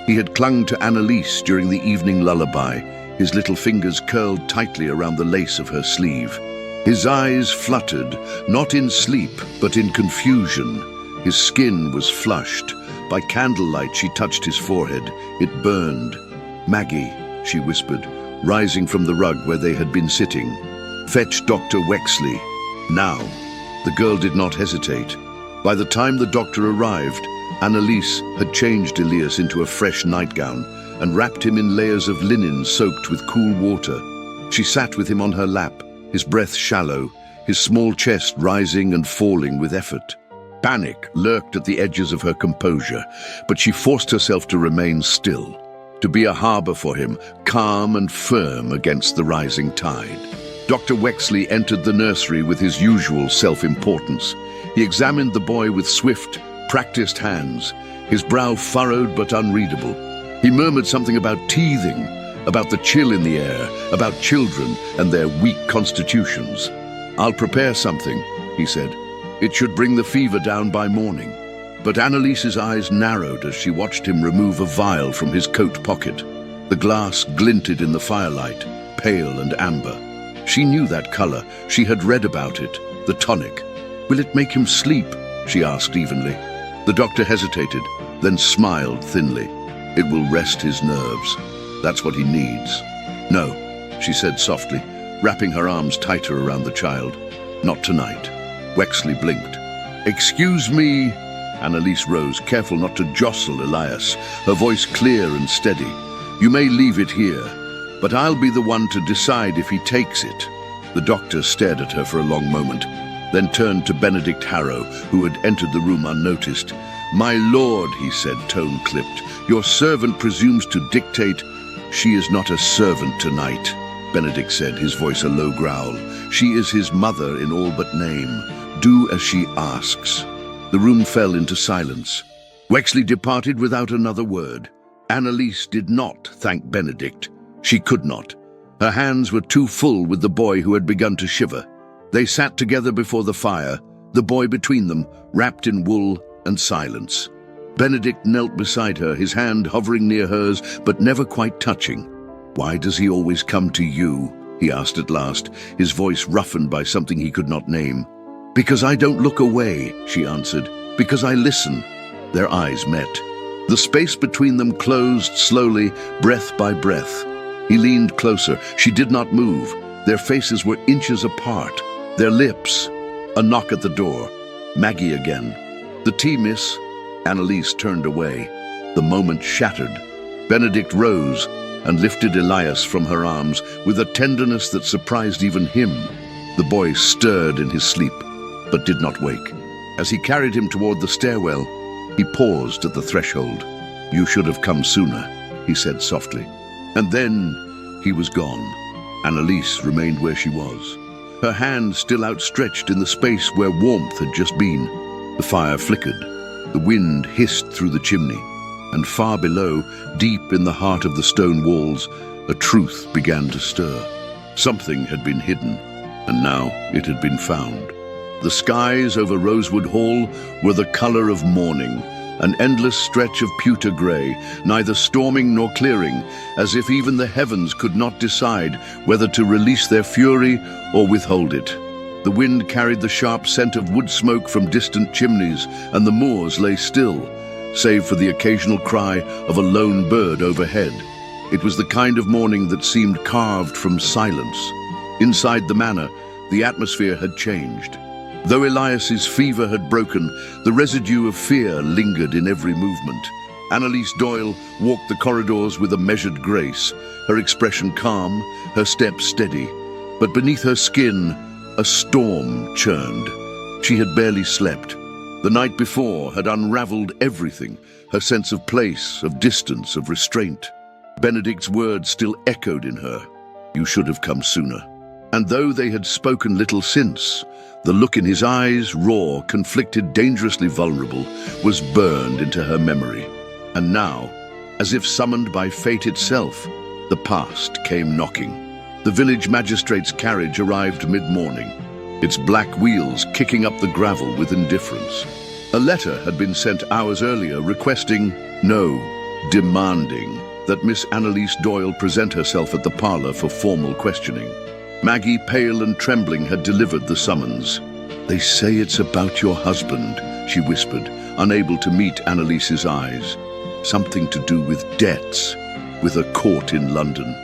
He had clung to Annalise during the evening lullaby, his little fingers curled tightly around the lace of her sleeve. His eyes fluttered, not in sleep, but in confusion. His skin was flushed. By candlelight she touched his forehead. It burned. "Maggie," she whispered, rising from the rug where they had been sitting. "Fetch Dr. Wexley. Now." The girl did not hesitate. By the time the doctor arrived, Annalise had changed Elias into a fresh nightgown and wrapped him in layers of linen soaked with cool water. She sat with him on her lap, his breath shallow, his small chest rising and falling with effort. Panic lurked at the edges of her composure, but she forced herself to remain still, to be a harbor for him, calm and firm against the rising tide. Dr. Wexley entered the nursery with his usual self-importance. He examined the boy with swift, practiced hands, his brow furrowed but unreadable. He murmured something about teething, about the chill in the air, about children and their weak constitutions. "I'll prepare something," he said. "It should bring the fever down by morning." But Annalise's eyes narrowed as she watched him remove a vial from his coat pocket. The glass glinted in the firelight, pale and amber. She knew that color. She had read about it. The tonic. "Will it make him sleep?" she asked evenly. The doctor hesitated, then smiled thinly. "It will rest his nerves. That's what he needs." "No," she said softly, wrapping her arms tighter around the child. "Not tonight." Wexley blinked. "Excuse me." Annalise rose, careful not to jostle Elias, her voice clear and steady. "You may leave it here, but I'll be the one to decide if he takes it." The doctor stared at her for a long moment, then turned to Benedict Harrow, who had entered the room unnoticed. "My lord," he said, tone clipped, "your servant presumes to dictate." "She is not a servant tonight," Benedict said, his voice a low growl. "She is his mother in all but name. Do as she asks." The room fell into silence. Wexley departed without another word. Annalise did not thank Benedict. She could not. Her hands were too full with the boy who had begun to shiver. They sat together before the fire, the boy between them, wrapped in wool and silence. Benedict knelt beside her, his hand hovering near hers, but never quite touching. "Why does he always come to you?" he asked at last, his voice roughened by something he could not name. "Because I don't look away," she answered. "Because I listen." Their eyes met. The space between them closed slowly, breath by breath. He leaned closer. She did not move. Their faces were inches apart. Their lips. A knock at the door. Maggie again. "The tea, miss?" Annalise turned away. The moment shattered. Benedict rose and lifted Elias from her arms with a tenderness that surprised even him. The boy stirred in his sleep, but did not wake. As he carried him toward the stairwell, he paused at the threshold. "You should have come sooner," he said softly. And then he was gone. Annalise remained where she was, her hand still outstretched in the space where warmth had just been. The fire flickered. The wind hissed through the chimney. And far below, deep in the heart of the stone walls, a truth began to stir. Something had been hidden, and now it had been found. The skies over Rosewood Hall were the color of morning, an endless stretch of pewter gray, neither storming nor clearing, as if even the heavens could not decide whether to release their fury or withhold it. The wind carried the sharp scent of wood smoke from distant chimneys, and the moors lay still, save for the occasional cry of a lone bird overhead. It was the kind of morning that seemed carved from silence. Inside the manor, the atmosphere had changed. Though Elias's fever had broken, the residue of fear lingered in every movement. Annalise Doyle walked the corridors with a measured grace, her expression calm, her step steady. But beneath her skin, a storm churned. She had barely slept. The night before had unraveled everything, her sense of place, of distance, of restraint. Benedict's words still echoed in her. "You should have come sooner." And though they had spoken little since, the look in his eyes, raw, conflicted, dangerously vulnerable, was burned into her memory. And now, as if summoned by fate itself, The past came knocking. The village magistrate's carriage arrived mid-morning, its black wheels kicking up the gravel with indifference. A letter had been sent hours earlier requesting, no, demanding, that Miss Annalise Doyle present herself at the parlor for formal questioning. Maggie, pale and trembling, had delivered the summons. "They say it's about your husband," she whispered, unable to meet Annalise's eyes. "Something to do with debts, with a court in London."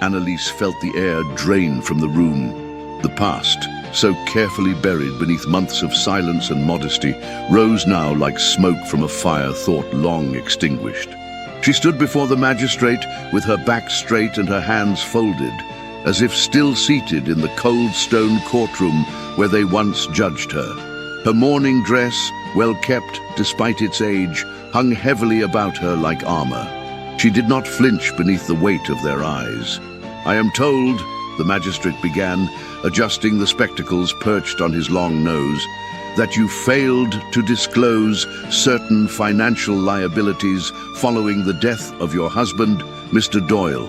Annalise felt the air drain from the room. The past, so carefully buried beneath months of silence and modesty, rose now like smoke from a fire thought long extinguished. She stood before the magistrate with her back straight and her hands folded, as if still seated in the cold stone courtroom where they once judged her. Her mourning dress, well kept despite its age, hung heavily about her like armor. She did not flinch beneath the weight of their eyes. "I am told," the magistrate began, adjusting the spectacles perched on his long nose, "that you failed to disclose certain financial liabilities following the death of your husband, Mr. Doyle.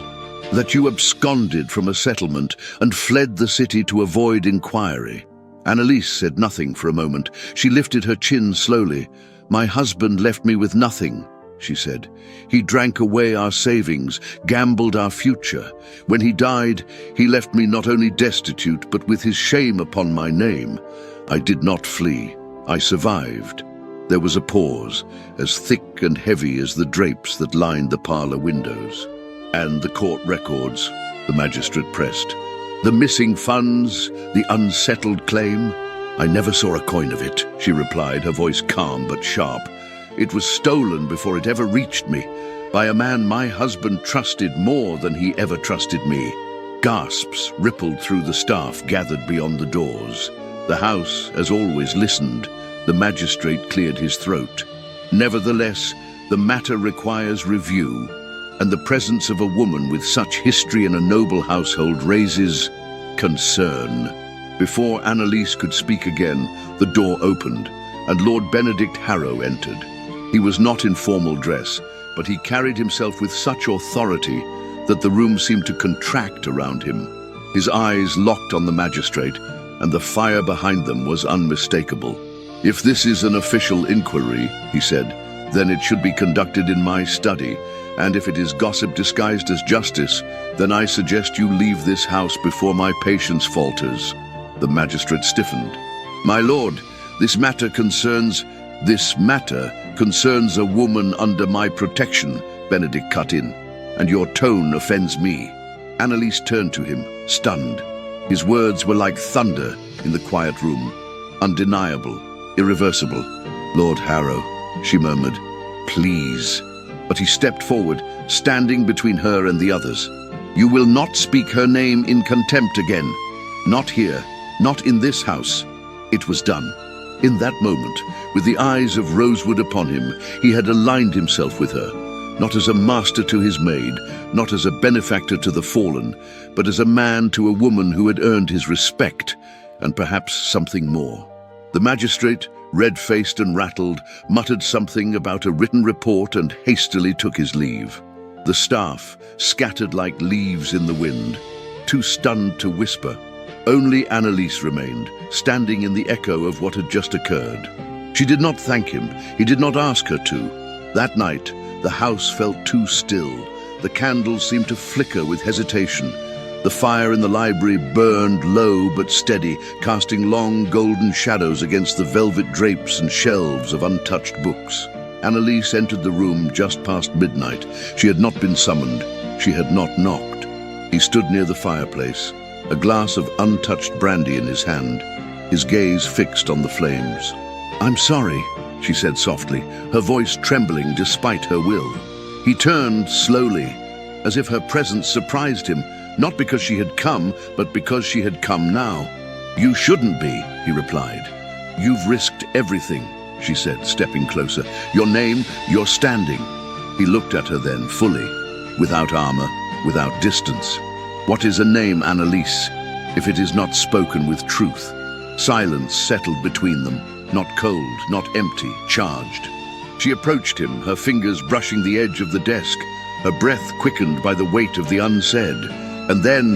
That you absconded from a settlement and fled the city to avoid inquiry." Annalise said nothing for a moment. She lifted her chin slowly. "My husband left me with nothing," she said. "He drank away our savings, gambled our future. When he died, he left me not only destitute, but with his shame upon my name. I did not flee. I survived." There was a pause, as thick and heavy as the drapes that lined the parlor windows. "And the court records," the magistrate pressed. "The missing funds, the unsettled claim?" "I never saw a coin of it," she replied, her voice calm but sharp. "It was stolen before it ever reached me, by a man my husband trusted more than he ever trusted me." Gasps rippled through the staff gathered beyond the doors. The house, as always, listened. The magistrate cleared his throat. "Nevertheless, the matter requires review, and the presence of a woman with such history in a noble household raises concern." Before Annalise could speak again, the door opened, and Lord Benedict Harrow entered. He was not in formal dress, but he carried himself with such authority that the room seemed to contract around him. His eyes locked on the magistrate, and the fire behind them was unmistakable. "If this is an official inquiry," he said, "then it should be conducted in my study, and if it is gossip disguised as justice, then I suggest you leave this house before my patience falters." The magistrate stiffened. "My lord, this matter concerns a woman under my protection," Benedict cut in, "and your tone offends me." Annalise turned to him, stunned. His words were like thunder in the quiet room, undeniable, irreversible. "Lord Harrow," she murmured, "please." But he stepped forward, standing between her and the others. "You will not speak her name in contempt again. Not here, not in this house." It was done. In that moment, with the eyes of rosewood upon him, he had aligned himself with her, not as a master to his maid, not as a benefactor to the fallen, but as a man to a woman who had earned his respect, and perhaps something more. The magistrate, red-faced and rattled, muttered something about a written report and hastily took his leave. The staff scattered like leaves in the wind, too stunned to whisper. Only Annalise remained, standing in the echo of what had just occurred. She did not thank him. He did not ask her to. That night, the house felt too still. The candles seemed to flicker with hesitation. The fire in the library burned low but steady, casting long golden shadows against the velvet drapes and shelves of untouched books. Annalise entered the room just past midnight. She had not been summoned. She had not knocked. He stood near the fireplace, a glass of untouched brandy in his hand, his gaze fixed on the flames. "I'm sorry," she said softly, her voice trembling despite her will. He turned slowly, as if her presence surprised him, not because she had come, but because she had come now. "You shouldn't be," he replied. "You've risked everything," she said, stepping closer. "Your name, your standing." He looked at her then, fully, without armor, without distance. What is a name, Annalise, if it is not spoken with truth? Silence settled between them, not cold, not empty, charged. She approached him, her fingers brushing the edge of the desk, her breath quickened by the weight of the unsaid. And then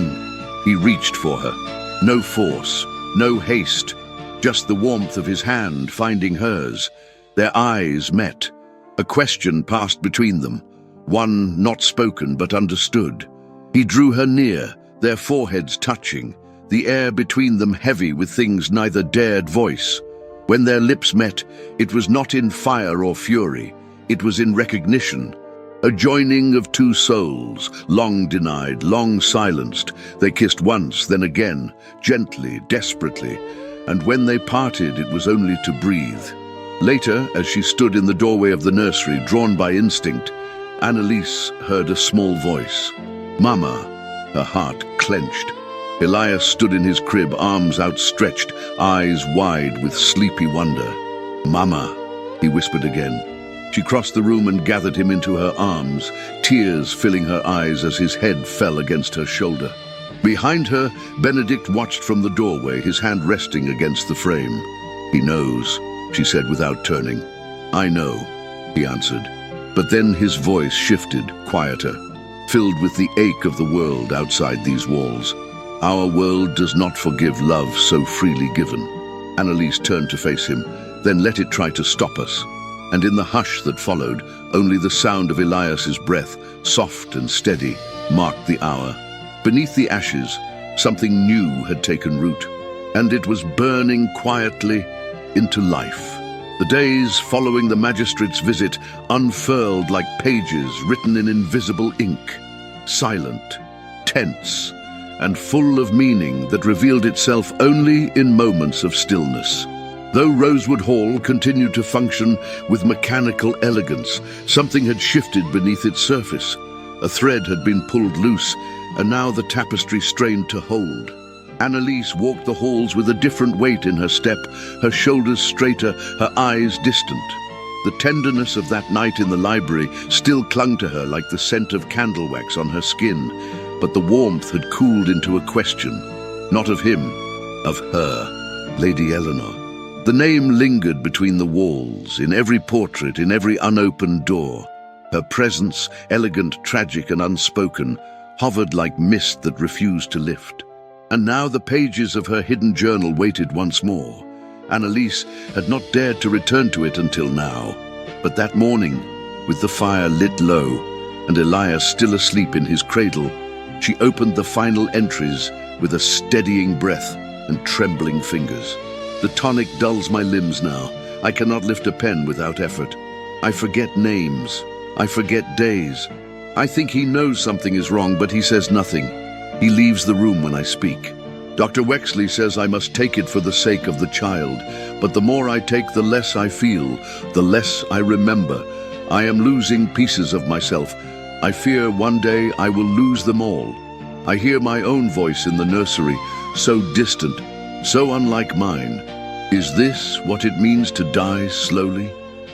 he reached for her. No force, no haste, just the warmth of his hand finding hers. Their eyes met. A question passed between them, one not spoken but understood. He drew her near, their foreheads touching, the air between them heavy with things neither dared voice. When their lips met, it was not in fire or fury, it was in recognition. A joining of two souls, long denied, long silenced. They kissed once, then again, gently, desperately, and when they parted it was only to breathe. Later, as she stood in the doorway of the nursery, drawn by instinct, Annalise heard a small voice. "Mama," her heart clenched. Elias stood in his crib, arms outstretched, eyes wide with sleepy wonder. "Mama," he whispered again. She crossed the room and gathered him into her arms, tears filling her eyes as his head fell against her shoulder. Behind her, Benedict watched from the doorway, his hand resting against the frame. "He knows," she said without turning. "I know," he answered. But then his voice shifted, quieter, filled with the ache of the world outside these walls. "Our world does not forgive love so freely given." Annalise turned to face him, "Then let it try to stop us." And in the hush that followed, only the sound of Elias's breath, soft and steady, marked the hour. Beneath the ashes, something new had taken root, and it was burning quietly into life. The days following the magistrate's visit unfurled like pages written in invisible ink, silent, tense, and full of meaning that revealed itself only in moments of stillness. Though Rosewood Hall continued to function with mechanical elegance, something had shifted beneath its surface. A thread had been pulled loose, and now the tapestry strained to hold. Annalise walked the halls with a different weight in her step, her shoulders straighter, her eyes distant. The tenderness of that night in the library still clung to her like the scent of candle wax on her skin, but the warmth had cooled into a question, not of him, of her, Lady Eleanor. The name lingered between the walls, in every portrait, in every unopened door. Her presence, elegant, tragic, and unspoken, hovered like mist that refused to lift. And now the pages of her hidden journal waited once more. Annalise had not dared to return to it until now. But that morning, with the fire lit low, and Elias still asleep in his cradle, she opened the final entries with a steadying breath and trembling fingers. "The tonic dulls my limbs now. I cannot lift a pen without effort. I forget names. I forget days. I think he knows something is wrong, but he says nothing. He leaves the room when I speak. Dr. Wexley says I must take it for the sake of the child, but the more I take, the less I feel, the less I remember. I am losing pieces of myself. I fear one day I will lose them all. I hear my own voice in the nursery, so distant, so unlike mine. Is this what it means to die slowly?"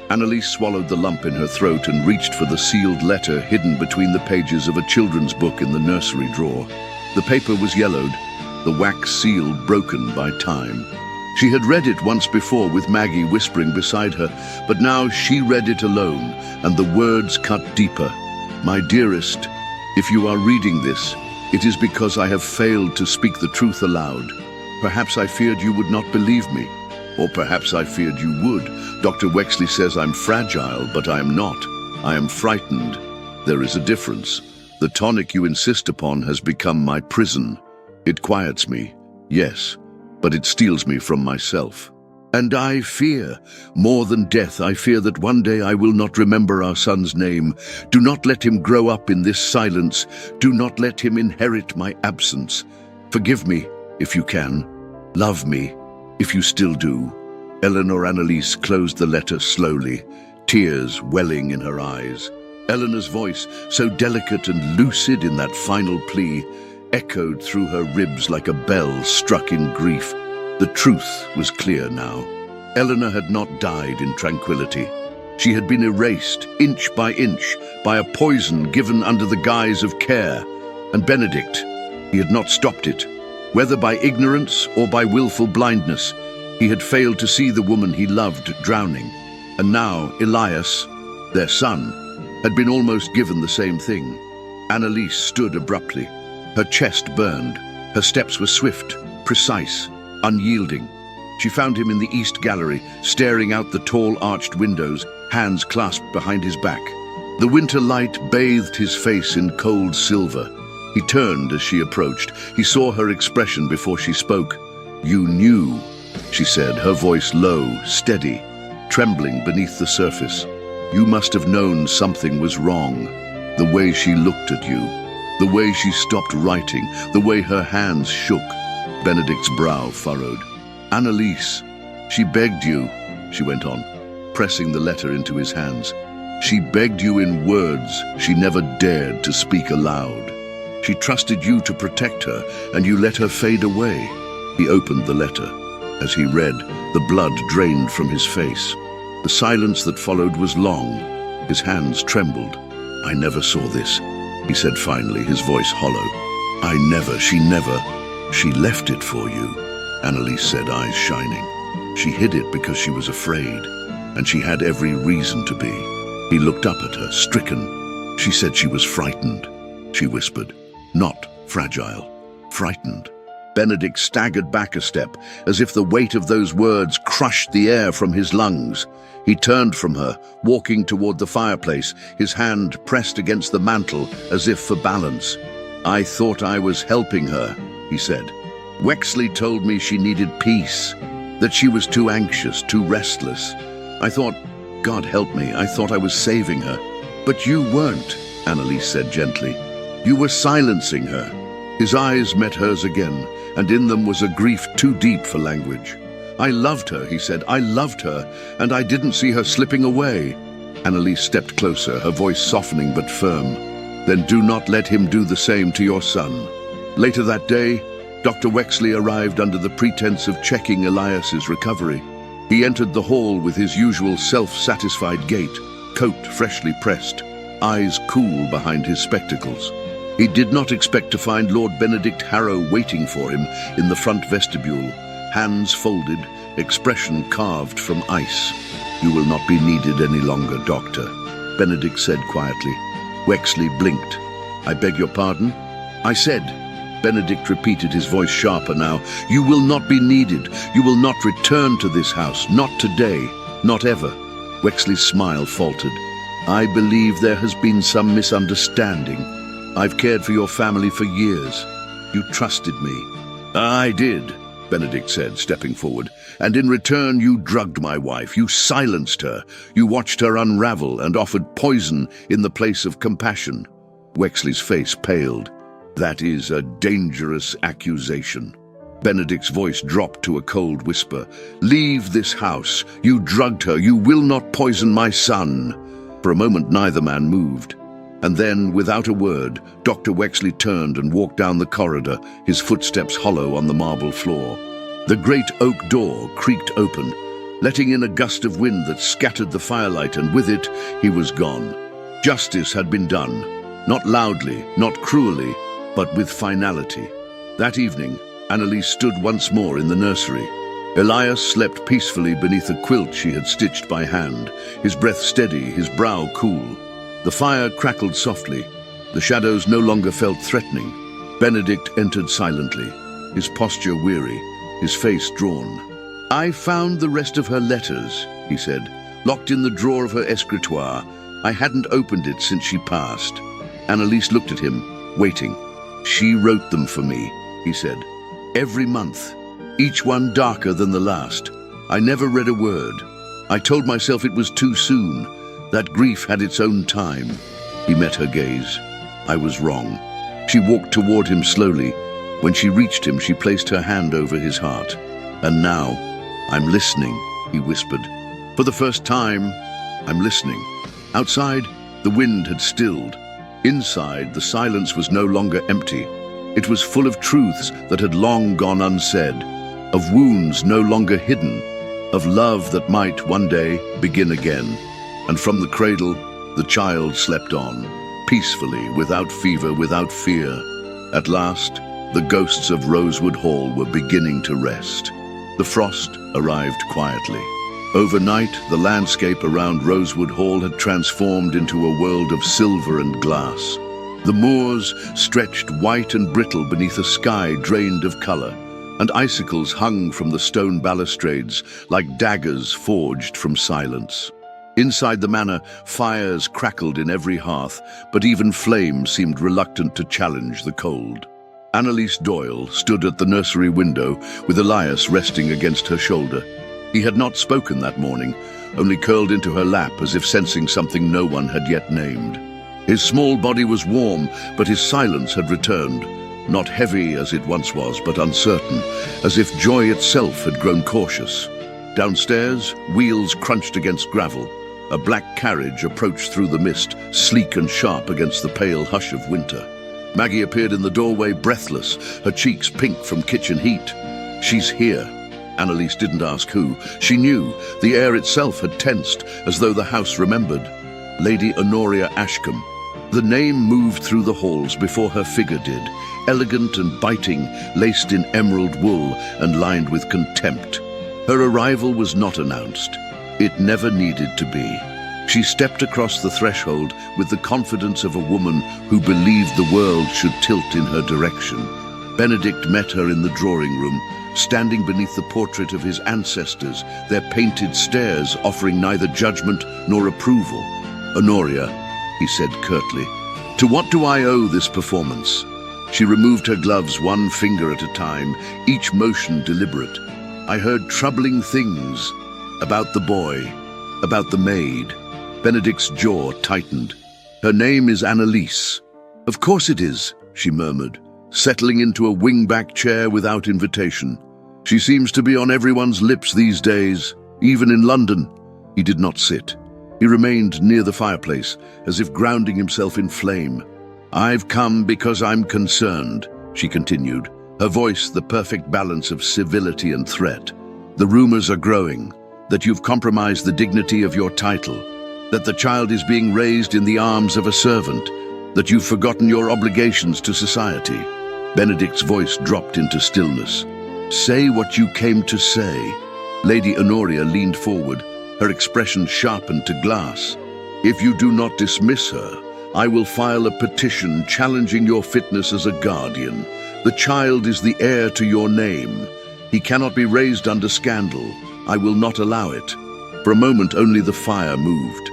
Annalise swallowed the lump in her throat and reached for the sealed letter hidden between the pages of a children's book in the nursery drawer. The paper was yellowed, the wax seal broken by time. She had read it once before with Maggie whispering beside her, but now she read it alone, and the words cut deeper. "My dearest, if you are reading this, it is because I have failed to speak the truth aloud. Perhaps I feared you would not believe me, or perhaps I feared you would. Dr. Wexley says I'm fragile, but I am not. I am frightened. There is a difference. The tonic you insist upon has become my prison. It quiets me, yes, but it steals me from myself. And I fear, more than death, I fear that one day I will not remember our son's name. Do not let him grow up in this silence. Do not let him inherit my absence. Forgive me, if you can. Love me, if you still do." Eleanor Annalise closed the letter slowly, tears welling in her eyes. Eleanor's voice, so delicate and lucid in that final plea, echoed through her ribs like a bell struck in grief. The truth was clear now. Eleanor had not died in tranquility. She had been erased, inch, by a poison given under the guise of care. And Benedict, he had not stopped it. Whether by ignorance or by willful blindness, he had failed to see the woman he loved drowning. And now Elias, their son, had been almost given the same thing. Annalise stood abruptly. Her chest burned. Her steps were swift, precise, unyielding. She found him in the east gallery, staring out the tall arched windows, hands clasped behind his back. The winter light bathed his face in cold silver. He turned as she approached. He saw her expression before she spoke. "You knew," she said, her voice low, steady, trembling beneath the surface. "You must have known something was wrong. The way she looked at you, the way she stopped writing, the way her hands shook." Benedict's brow furrowed. "Annalise, she begged you," she went on, pressing the letter into his hands. "She begged you in words she never dared to speak aloud. She trusted you to protect her, and you let her fade away." He opened the letter. As he read, the blood drained from his face. The silence that followed was long. His hands trembled. "I never saw this," he said finally, his voice hollow. She left it for you," Annalise said, eyes shining. "She hid it because she was afraid, and she had every reason to be." He looked up at her, stricken. "She said she was frightened," she whispered. "Not fragile, frightened." Benedict staggered back a step, as if the weight of those words crushed the air from his lungs. He turned from her, walking toward the fireplace, his hand pressed against the mantel as if for balance. "I thought I was helping her," he said. "Wexley told me she needed peace, that she was too anxious, too restless. I thought, God help me, I thought I was saving her. But you weren't," Annalise said gently. "You were silencing her." His eyes met hers again, and in them was a grief too deep for language. "I loved her," he said. "I loved her, and I didn't see her slipping away." Annalise stepped closer, her voice softening but firm. "Then do not let him do the same to your son." Later that day, Dr. Wexley arrived under the pretense of checking Elias's recovery. He entered the hall with his usual self-satisfied gait, coat freshly pressed, eyes cool behind his spectacles. He did not expect to find Lord Benedict Harrow waiting for him in the front vestibule, hands folded, expression carved from ice. "You will not be needed any longer, Doctor," Benedict said quietly. Wexley blinked. "I beg your pardon?" "I said," Benedict repeated, his voice sharper now, "you will not be needed. You will not return to this house. Not today. Not ever." Wexley's smile faltered. "I believe there has been some misunderstanding. I've cared for your family for years. You trusted me." "I did," Benedict said, stepping forward. "And in return you drugged my wife. You silenced her. You watched her unravel and offered poison in the place of compassion." Wexley's face paled. "That is a dangerous accusation." Benedict's voice dropped to a cold whisper. "Leave this house. You drugged her. You will not poison my son." For a moment neither man moved. And then, without a word, Dr. Wexley turned and walked down the corridor, his footsteps hollow on the marble floor. The great oak door creaked open, letting in a gust of wind that scattered the firelight, and with it, he was gone. Justice had been done, not loudly, not cruelly, but with finality. That evening, Annalise stood once more in the nursery. Elias slept peacefully beneath a quilt she had stitched by hand, his breath steady, his brow cool. The fire crackled softly. The shadows no longer felt threatening. Benedict entered silently, his posture weary, his face drawn. "I found the rest of her letters," he said, "locked in the drawer of her escritoire. I hadn't opened it since she passed." Annalise looked at him, waiting. "She wrote them for me," he said. "Every month, each one darker than the last. I never read a word. I told myself it was too soon, that grief had its own time." He met her gaze. "I was wrong." She walked toward him slowly. When she reached him, she placed her hand over his heart. "And now, I'm listening," he whispered. "For the first time, I'm listening." Outside, the wind had stilled. Inside, the silence was no longer empty. It was full of truths that had long gone unsaid, of wounds no longer hidden, of love that might one day begin again. And from the cradle, the child slept on, peacefully, without fever, without fear. At last, the ghosts of Rosewood Hall were beginning to rest. The frost arrived quietly, Overnight, the landscape around Rosewood Hall had transformed into a world of silver and glass. The moors stretched white and brittle beneath a sky drained of colour, and icicles hung from the stone balustrades like daggers forged from silence. Inside the manor, fires crackled in every hearth, but even flames seemed reluctant to challenge the cold. Annalise Doyle stood at the nursery window with Elias resting against her shoulder. He had not spoken that morning, only curled into her lap as if sensing something no one had yet named. His small body was warm, but his silence had returned, not heavy as it once was, but uncertain, as if joy itself had grown cautious. Downstairs, wheels crunched against gravel. A black carriage approached through the mist, sleek and sharp against the pale hush of winter. Maggie appeared in the doorway, breathless, her cheeks pink from kitchen heat. "She's here." Annalise didn't ask who. She knew. The air itself had tensed, as though the house remembered. Lady Honoria Ashcombe. The name moved through the halls before her figure did, elegant and biting, laced in emerald wool and lined with contempt. Her arrival was not announced. It never needed to be. She stepped across the threshold with the confidence of a woman who believed the world should tilt in her direction. Benedict met her in the drawing room, standing beneath the portrait of his ancestors, their painted stares offering neither judgment nor approval. "Honoria," he said curtly, "to what do I owe this performance?" She removed her gloves one finger at a time, each motion deliberate. "I heard troubling things about the boy, about the maid." Benedict's jaw tightened. "Her name is Annalise." "Of course it is," she murmured, settling into a wing-back chair without invitation. "She seems to be on everyone's lips these days, even in London." He did not sit. He remained near the fireplace, as if grounding himself in flame. "I've come because I'm concerned," she continued, her voice the perfect balance of civility and threat. "The rumors are growing that you've compromised the dignity of your title, that the child is being raised in the arms of a servant, that you've forgotten your obligations to society." Benedict's voice dropped into stillness. "Say what you came to say." Lady Honoria leaned forward, her expression sharpened to glass. "If you do not dismiss her, I will file a petition challenging your fitness as a guardian. The child is the heir to your name. He cannot be raised under scandal. I will not allow it." For a moment only the fire moved.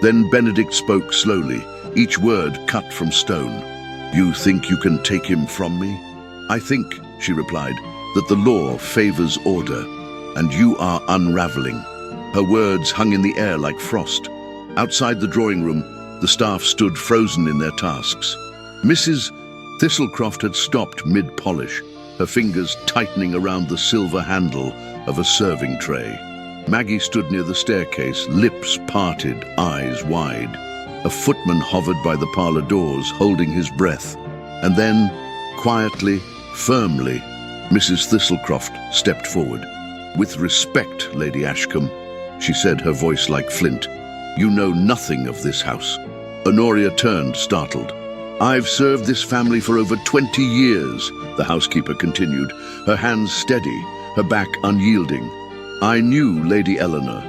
Then Benedict spoke slowly, each word cut from stone. "You think you can take him from me?" "I think," she replied, "that the law favors order, and you are unraveling." Her words hung in the air like frost. Outside the drawing room, the staff stood frozen in their tasks. Mrs. Thistlecroft had stopped mid-polish, her fingers tightening around the silver handle of a serving tray. Maggie stood near the staircase, lips parted, eyes wide. A footman hovered by the parlour doors, holding his breath. And then, quietly, firmly, Mrs. Thistlecroft stepped forward. "With respect, Lady Ashcombe," she said, her voice like flint, "you know nothing of this house." Honoria turned, startled. "I've served this family for over 20 years, the housekeeper continued, her hands steady, her back unyielding. "I knew Lady Eleanor.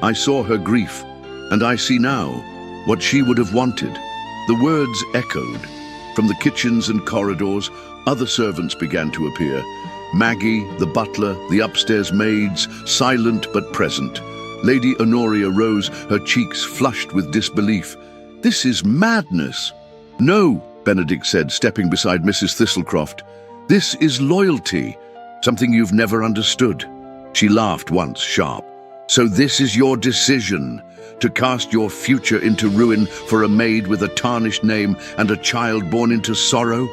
I saw her grief, and I see now what she would have wanted." The words echoed. From the kitchens and corridors, other servants began to appear. Maggie, the butler, the upstairs maids, silent but present. Lady Honoria rose, her cheeks flushed with disbelief. "This is madness." "No," Benedict said, stepping beside Mrs. Thistlecroft. "This is loyalty, something you've never understood." She laughed once, sharp. "So this is your decision, to cast your future into ruin for a maid with a tarnished name and a child born into sorrow?"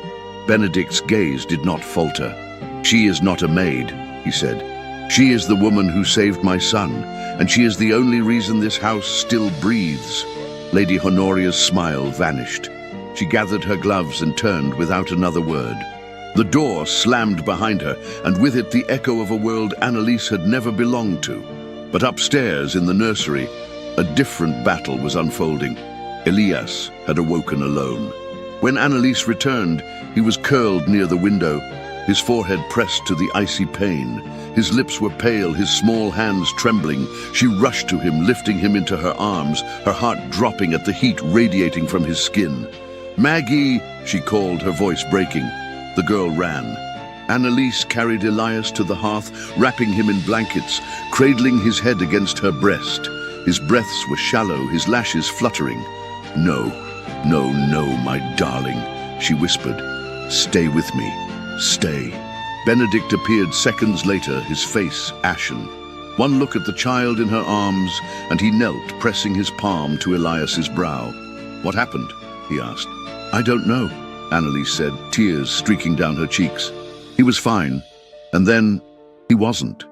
Benedict's gaze did not falter. "She is not a maid," he said. "She is the woman who saved my son, and she is the only reason this house still breathes." Lady Honoria's smile vanished. She gathered her gloves and turned without another word. The door slammed behind her, and with it the echo of a world Annalise had never belonged to. But upstairs in the nursery, a different battle was unfolding. Elias had awoken alone. When Annalise returned, he was curled near the window, his forehead pressed to the icy pain. His lips were pale, his small hands trembling. She rushed to him, lifting him into her arms, her heart dropping at the heat radiating from his skin. "Maggie," she called, her voice breaking. The girl ran. Annalise carried Elias to the hearth, wrapping him in blankets, cradling his head against her breast. His breaths were shallow, his lashes fluttering. "No, no, no, my darling," she whispered. "Stay with me. Stay." Benedict appeared seconds later, his face ashen. One look at the child in her arms, and he knelt, pressing his palm to Elias's brow. "What happened?" he asked. "I don't know," Annalise said, tears streaking down her cheeks. "He was fine, and then he wasn't."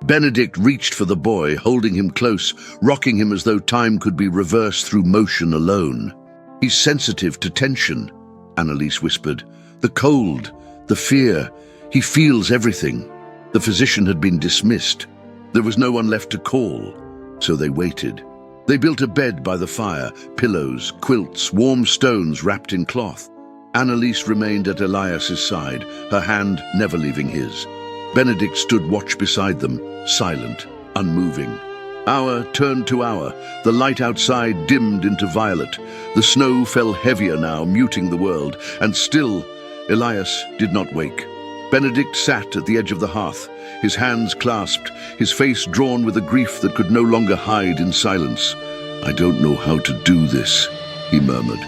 Benedict reached for the boy, holding him close, rocking him as though time could be reversed through motion alone. "He's sensitive to tension," Annalise whispered. "The cold, the fear. He feels everything." The physician had been dismissed. There was no one left to call, so they waited. They built a bed by the fire, pillows, quilts, warm stones wrapped in cloth. Annalise remained at Elias's side, her hand never leaving his. Benedict stood watch beside them, silent, unmoving. Hour turned to hour. The light outside dimmed into violet. The snow fell heavier now, muting the world, and still Elias did not wake. Benedict sat at the edge of the hearth, his hands clasped, his face drawn with a grief that could no longer hide in silence. "I don't know how to do this," he murmured.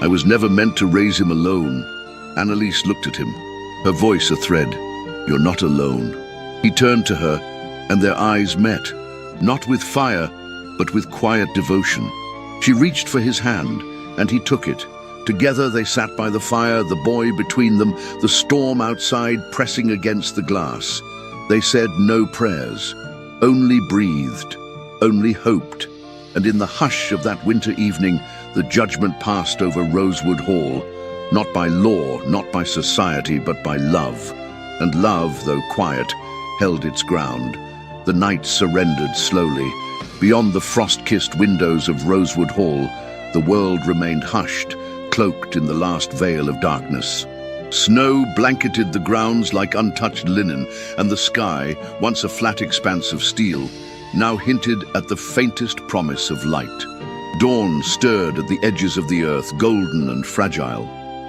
"I was never meant to raise him alone." Annalise looked at him, her voice a thread. "You're not alone." He turned to her, and their eyes met, not with fire, but with quiet devotion. She reached for his hand, and he took it. Together they sat by the fire, the boy between them, the storm outside pressing against the glass. They said no prayers, only breathed, only hoped. And in the hush of that winter evening, the judgment passed over Rosewood Hall, not by law, not by society, but by love. And love, though quiet, held its ground. The night surrendered slowly. Beyond the frost-kissed windows of Rosewood Hall, the world remained hushed, cloaked in the last veil of darkness. Snow blanketed the grounds like untouched linen, and the sky, once a flat expanse of steel, now hinted at the faintest promise of light. Dawn stirred at the edges of the earth, golden and fragile.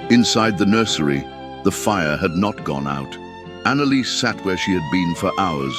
Inside the nursery, the fire had not gone out. Annalise sat where she had been for hours,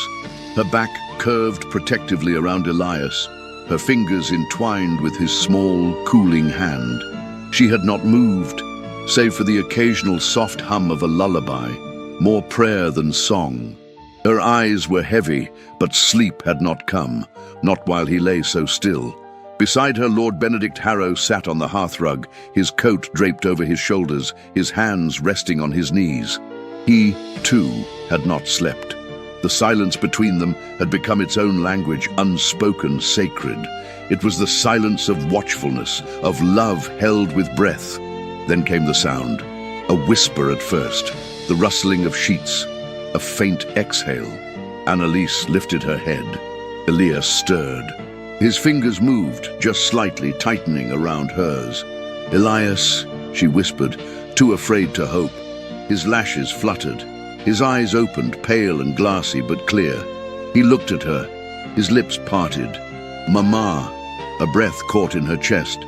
her back curved protectively around Elias, her fingers entwined with his small, cooling hand. She had not moved, save for the occasional soft hum of a lullaby, more prayer than song. Her eyes were heavy, but sleep had not come, not while he lay so still. Beside her, Lord Benedict Harrow sat on the hearthrug, his coat draped over his shoulders, his hands resting on his knees. He, too, had not slept. The silence between them had become its own language, unspoken, sacred. It was the silence of watchfulness, of love held with breath. Then came the sound, a whisper at first, the rustling of sheets, a faint exhale. Annalise lifted her head. Elias stirred. His fingers moved, just slightly, tightening around hers. "Elias," she whispered, too afraid to hope. His lashes fluttered. His eyes opened, pale and glassy, but clear. He looked at her, his lips parted. "Mama," a breath caught in her chest.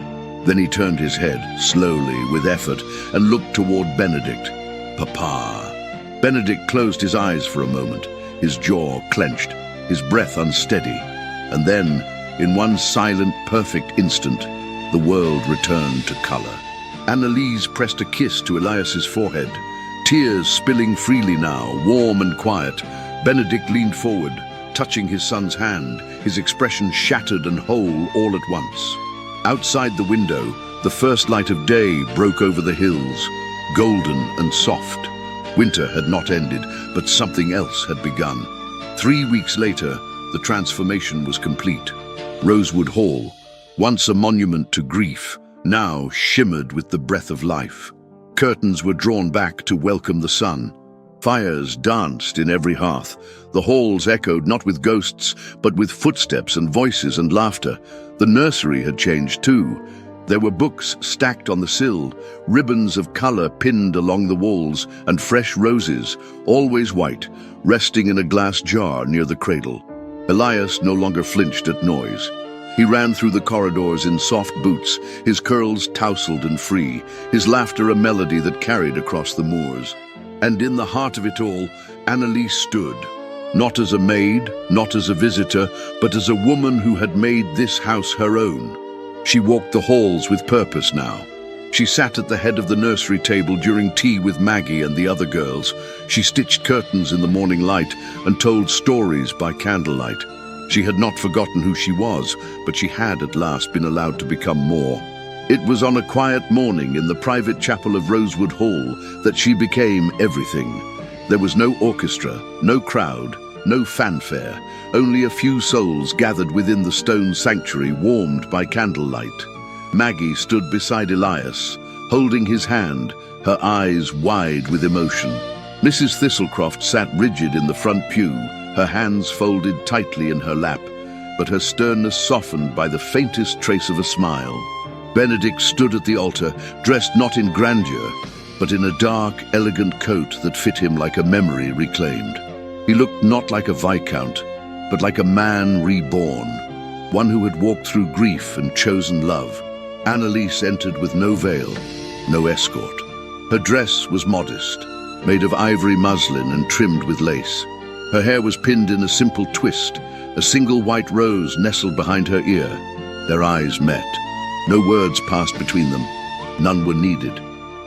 Then he turned his head, slowly, with effort, and looked toward Benedict. "Papa." Benedict closed his eyes for a moment, his jaw clenched, his breath unsteady. And then, in one silent, perfect instant, the world returned to color. Annalise pressed a kiss to Elias's forehead. Tears spilling freely now, warm and quiet. Benedict leaned forward, touching his son's hand, his expression shattered and whole all at once. Outside the window, the first light of day broke over the hills, golden and soft. Winter had not ended, but something else had begun. 3 weeks later, the transformation was complete. Rosewood Hall, once a monument to grief, now shimmered with the breath of life. Curtains were drawn back to welcome the sun. Fires danced in every hearth. The halls echoed not with ghosts, but with footsteps and voices and laughter. The nursery had changed too. There were books stacked on the sill, ribbons of color pinned along the walls, and fresh roses, always white, resting in a glass jar near the cradle. Elias no longer flinched at noise. He ran through the corridors in soft boots, his curls tousled and free, his laughter a melody that carried across the moors. And in the heart of it all, Annalise stood, not as a maid, not as a visitor, but as a woman who had made this house her own. She walked the halls with purpose now. She sat at the head of the nursery table during tea with Maggie and the other girls. She stitched curtains in the morning light and told stories by candlelight. She had not forgotten who she was, but she had at last been allowed to become more. It was on a quiet morning in the private chapel of Rosewood Hall that she became everything. There was no orchestra, no crowd, no fanfare, only a few souls gathered within the stone sanctuary warmed by candlelight. Maggie stood beside Elias, holding his hand, her eyes wide with emotion. Mrs. Thistlecroft sat rigid in the front pew, her hands folded tightly in her lap, but her sternness softened by the faintest trace of a smile. Benedict stood at the altar, dressed not in grandeur, but in a dark, elegant coat that fit him like a memory reclaimed. He looked not like a viscount, but like a man reborn, one who had walked through grief and chosen love. Annalise entered with no veil, no escort. Her dress was modest, made of ivory muslin and trimmed with lace. Her hair was pinned in a simple twist, a single white rose nestled behind her ear. Their eyes met. No words passed between them. None were needed.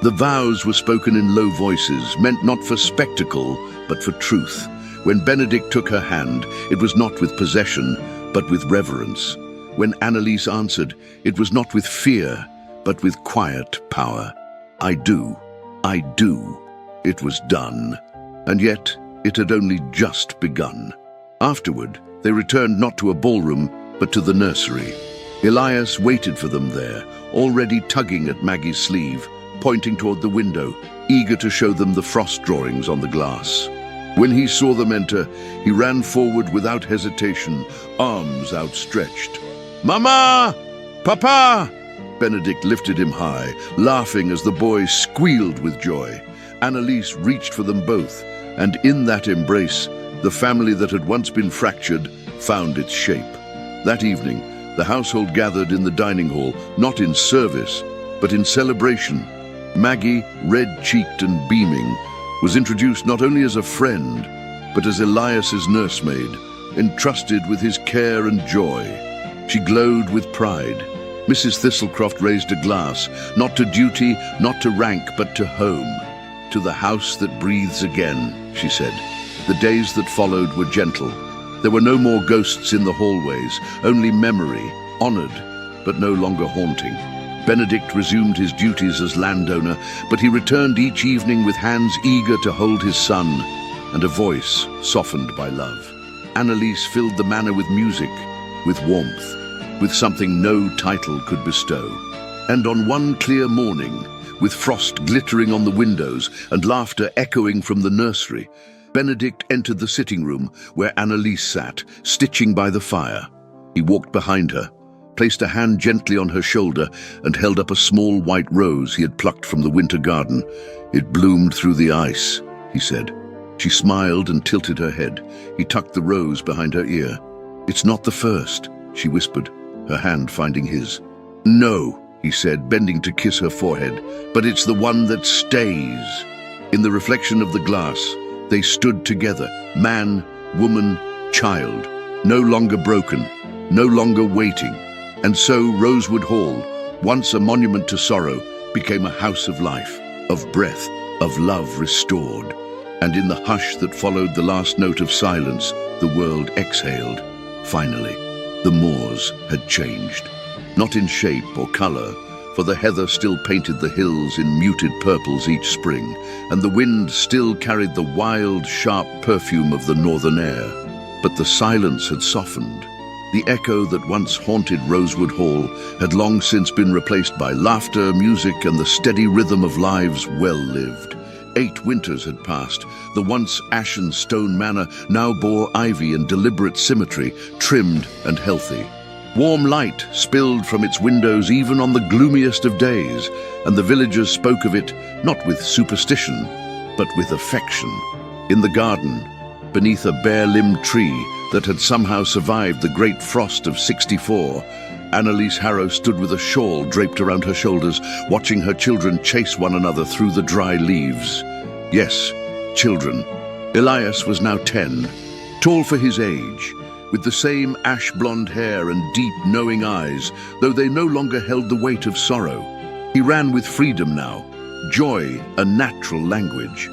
The vows were spoken in low voices, meant not for spectacle, but for truth. When Benedict took her hand, it was not with possession, but with reverence. When Annalise answered, it was not with fear, but with quiet power. I do. I do. It was done. And yet, it had only just begun. Afterward, they returned not to a ballroom, but to the nursery. Elias waited for them there, already tugging at Maggie's sleeve, pointing toward the window, eager to show them the frost drawings on the glass. When he saw them enter, he ran forward without hesitation, arms outstretched. "Mama! Papa!" Benedict lifted him high, laughing as the boys squealed with joy. Annalise reached for them both, and in that embrace, the family that had once been fractured found its shape. That evening, the household gathered in the dining hall, not in service, but in celebration. Maggie, red-cheeked and beaming, was introduced not only as a friend, but as Elias's nursemaid, entrusted with his care and joy. She glowed with pride. Mrs. Thistlecroft raised a glass, not to duty, not to rank, but to home. "To the house that breathes again," she said. The days that followed were gentle. There were no more ghosts in the hallways, only memory, honored, but no longer haunting. Benedict resumed his duties as landowner, but he returned each evening with hands eager to hold his son, and a voice softened by love. Annalise filled the manor with music, with warmth, with something no title could bestow. And on one clear morning, with frost glittering on the windows and laughter echoing from the nursery, Benedict entered the sitting room where Annalise sat, stitching by the fire. He walked behind her, placed a hand gently on her shoulder, and held up a small white rose he had plucked from the winter garden. "It bloomed through the ice," he said. She smiled and tilted her head. He tucked the rose behind her ear. "It's not the first," she whispered, her hand finding his. "No," he said, bending to kiss her forehead, "but it's the one that stays." In the reflection of the glass, they stood together, man, woman, child, no longer broken, no longer waiting. And so Rosewood Hall, once a monument to sorrow, became a house of life, of breath, of love restored. And in the hush that followed the last note of silence, the world exhaled. Finally, the moors had changed. Not in shape or color, for the heather still painted the hills in muted purples each spring, and the wind still carried the wild, sharp perfume of the northern air. But the silence had softened. The echo that once haunted Rosewood Hall had long since been replaced by laughter, music, and the steady rhythm of lives well lived. 8 winters had passed. The once ashen stone manor now bore ivy in deliberate symmetry, trimmed and healthy. Warm light spilled from its windows even on the gloomiest of days, and the villagers spoke of it not with superstition, but with affection. In the garden, beneath a bare-limbed tree that had somehow survived the great frost of '64, Annalise Harrow stood with a shawl draped around her shoulders, watching her children chase one another through the dry leaves. Yes, children. Elias was now 10, tall for his age, with the same ash-blonde hair and deep, knowing eyes, though they no longer held the weight of sorrow. He ran with freedom now, joy a natural language.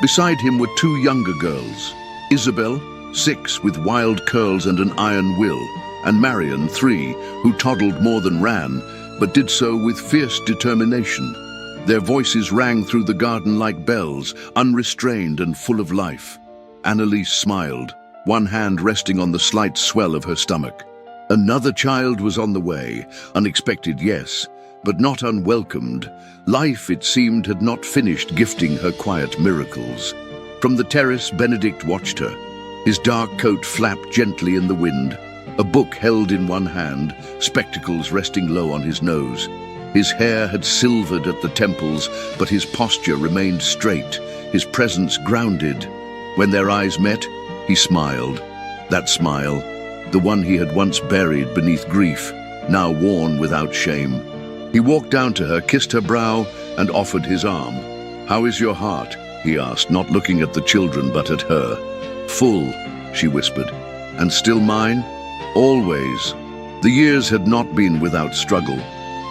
Beside him were two younger girls, Isabel, 6, with wild curls and an iron will, and Marion, 3, who toddled more than ran, but did so with fierce determination. Their voices rang through the garden like bells, unrestrained and full of life. Annalise smiled, one hand resting on the slight swell of her stomach. Another child was on the way, unexpected, yes, but not unwelcomed. Life, it seemed, had not finished gifting her quiet miracles. From the terrace, Benedict watched her. His dark coat flapped gently in the wind, a book held in one hand, spectacles resting low on his nose. His hair had silvered at the temples, but his posture remained straight, his presence grounded. When their eyes met, he smiled. That smile, the one he had once buried beneath grief, now worn without shame. He walked down to her, kissed her brow, and offered his arm. "How is your heart?" he asked, not looking at the children but at her. "Full," she whispered. "And still mine?" "Always." The years had not been without struggle.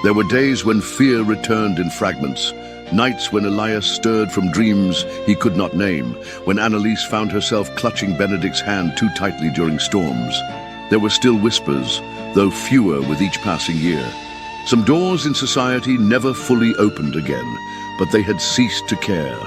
There were days when fear returned in fragments, nights when Elias stirred from dreams he could not name, when Annalise found herself clutching Benedict's hand too tightly during storms. There were still whispers, though fewer with each passing year. Some doors in society never fully opened again, but they had ceased to care.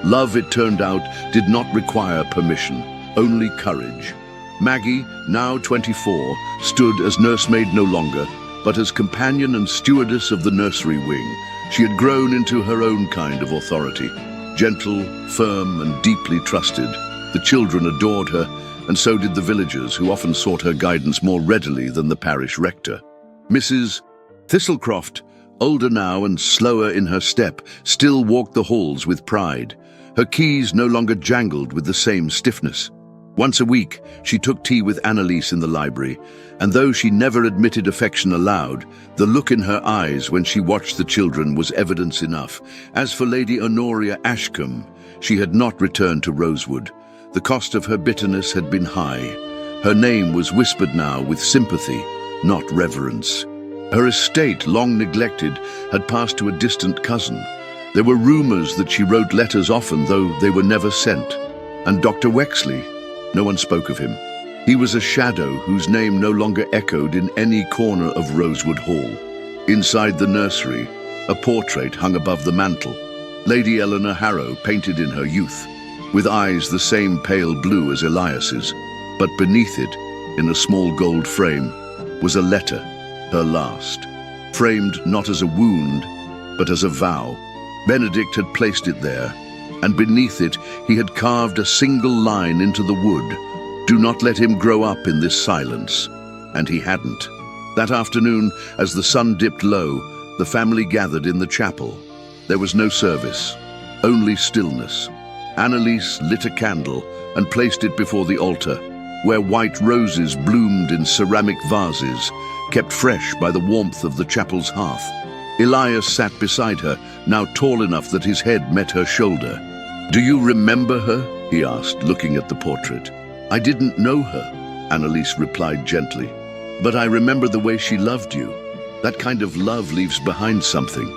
Love, it turned out, did not require permission, only courage. Maggie, now 24, stood as nursemaid no longer, but as companion and stewardess of the nursery wing. She had grown into her own kind of authority, gentle, firm, and deeply trusted. The children adored her, and so did the villagers, who often sought her guidance more readily than the parish rector. Mrs. Thistlecroft, older now and slower in her step, still walked the halls with pride. Her keys no longer jangled with the same stiffness. Once a week, she took tea with Annalise in the library, and though she never admitted affection aloud, the look in her eyes when she watched the children was evidence enough. As for Lady Honoria Ashcombe, she had not returned to Rosewood. The cost of her bitterness had been high. Her name was whispered now with sympathy, not reverence. Her estate, long neglected, had passed to a distant cousin. There were rumors that she wrote letters often, though they were never sent. And Dr. Wexley, no one spoke of him. He was a shadow whose name no longer echoed in any corner of Rosewood Hall. Inside the nursery, a portrait hung above the mantel. Lady Eleanor Harrow, painted in her youth, with eyes the same pale blue as Elias's. But beneath it, in a small gold frame, was a letter, her last, framed not as a wound, but as a vow. Benedict had placed it there, and beneath it he had carved a single line into the wood: "Do not let him grow up in this silence." And he hadn't. That afternoon, as the sun dipped low, the family gathered in the chapel. There was no service, only stillness. Annalise lit a candle and placed it before the altar, where white roses bloomed in ceramic vases, kept fresh by the warmth of the chapel's hearth. Elias sat beside her, now tall enough that his head met her shoulder. "Do you remember her?" he asked, looking at the portrait. "I didn't know her," Annalise replied gently. "But I remember the way she loved you. That kind of love leaves behind something."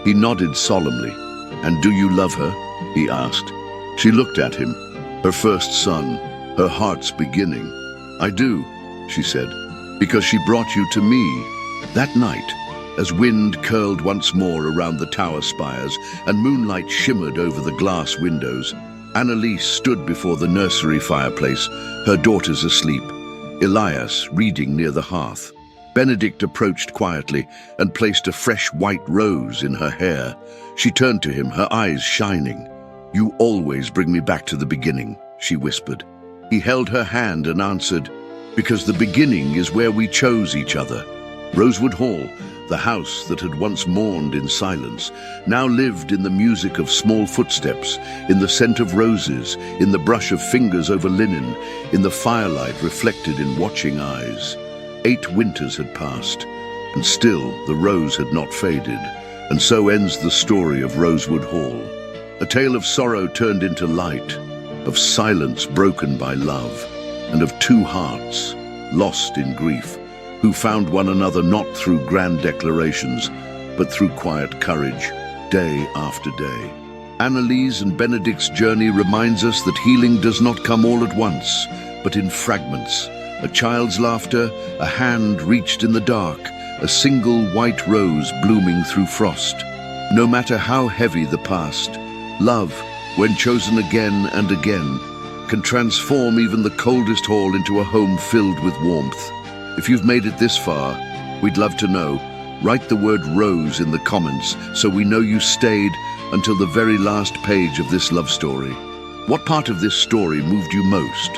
He nodded solemnly. "And do you love her?" he asked. She looked at him, her first son, her heart's beginning. "I do," she said, "because she brought you to me." That night, as wind curled once more around the tower spires and moonlight shimmered over the glass windows, Annalise stood before the nursery fireplace, her daughters asleep, Elias reading near the hearth. Benedict approached quietly and placed a fresh white rose in her hair. She turned to him, her eyes shining. "You always bring me back to the beginning," she whispered. He held her hand and answered, because the beginning is where we chose each other. Rosewood Hall, the house that had once mourned in silence, now lived in the music of small footsteps, in the scent of roses, in the brush of fingers over linen, in the firelight reflected in watching eyes. 8 winters had passed, and still the rose had not faded, and so ends the story of Rosewood Hall. A tale of sorrow turned into light, of silence broken by love, and of 2 hearts, lost in grief, who found one another not through grand declarations, but through quiet courage, day after day. Annalise and Benedict's journey reminds us that healing does not come all at once, but in fragments. A child's laughter, a hand reached in the dark, a single white rose blooming through frost. No matter how heavy the past, love, when chosen again and again, can transform even the coldest hall into a home filled with warmth. If you've made it this far, we'd love to know. Write the word rose in the comments so we know you stayed until the very last page of this love story. What part of this story moved you most?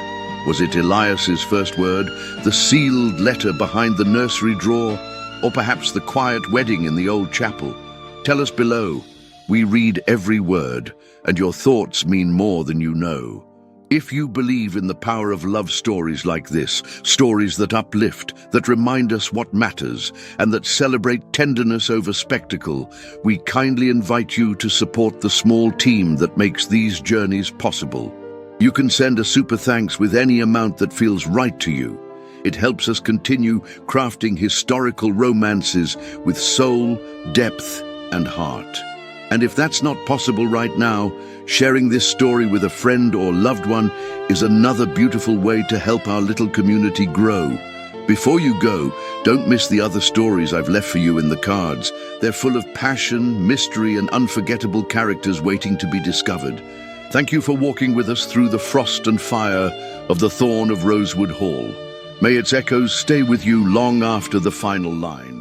Was it Elias's first word, the sealed letter behind the nursery drawer, or perhaps the quiet wedding in the old chapel? Tell us below. We read every word, and your thoughts mean more than you know. If you believe in the power of love stories like this, stories that uplift, that remind us what matters, and that celebrate tenderness over spectacle, we kindly invite you to support the small team that makes these journeys possible. You can send a super thanks with any amount that feels right to you. It helps us continue crafting historical romances with soul, depth, and heart. And if that's not possible right now, sharing this story with a friend or loved one is another beautiful way to help our little community grow. Before you go, don't miss the other stories I've left for you in the cards. They're full of passion, mystery, and unforgettable characters waiting to be discovered. Thank you for walking with us through the frost and fire of the Thorn of Rosewood Hall. May its echoes stay with you long after the final line.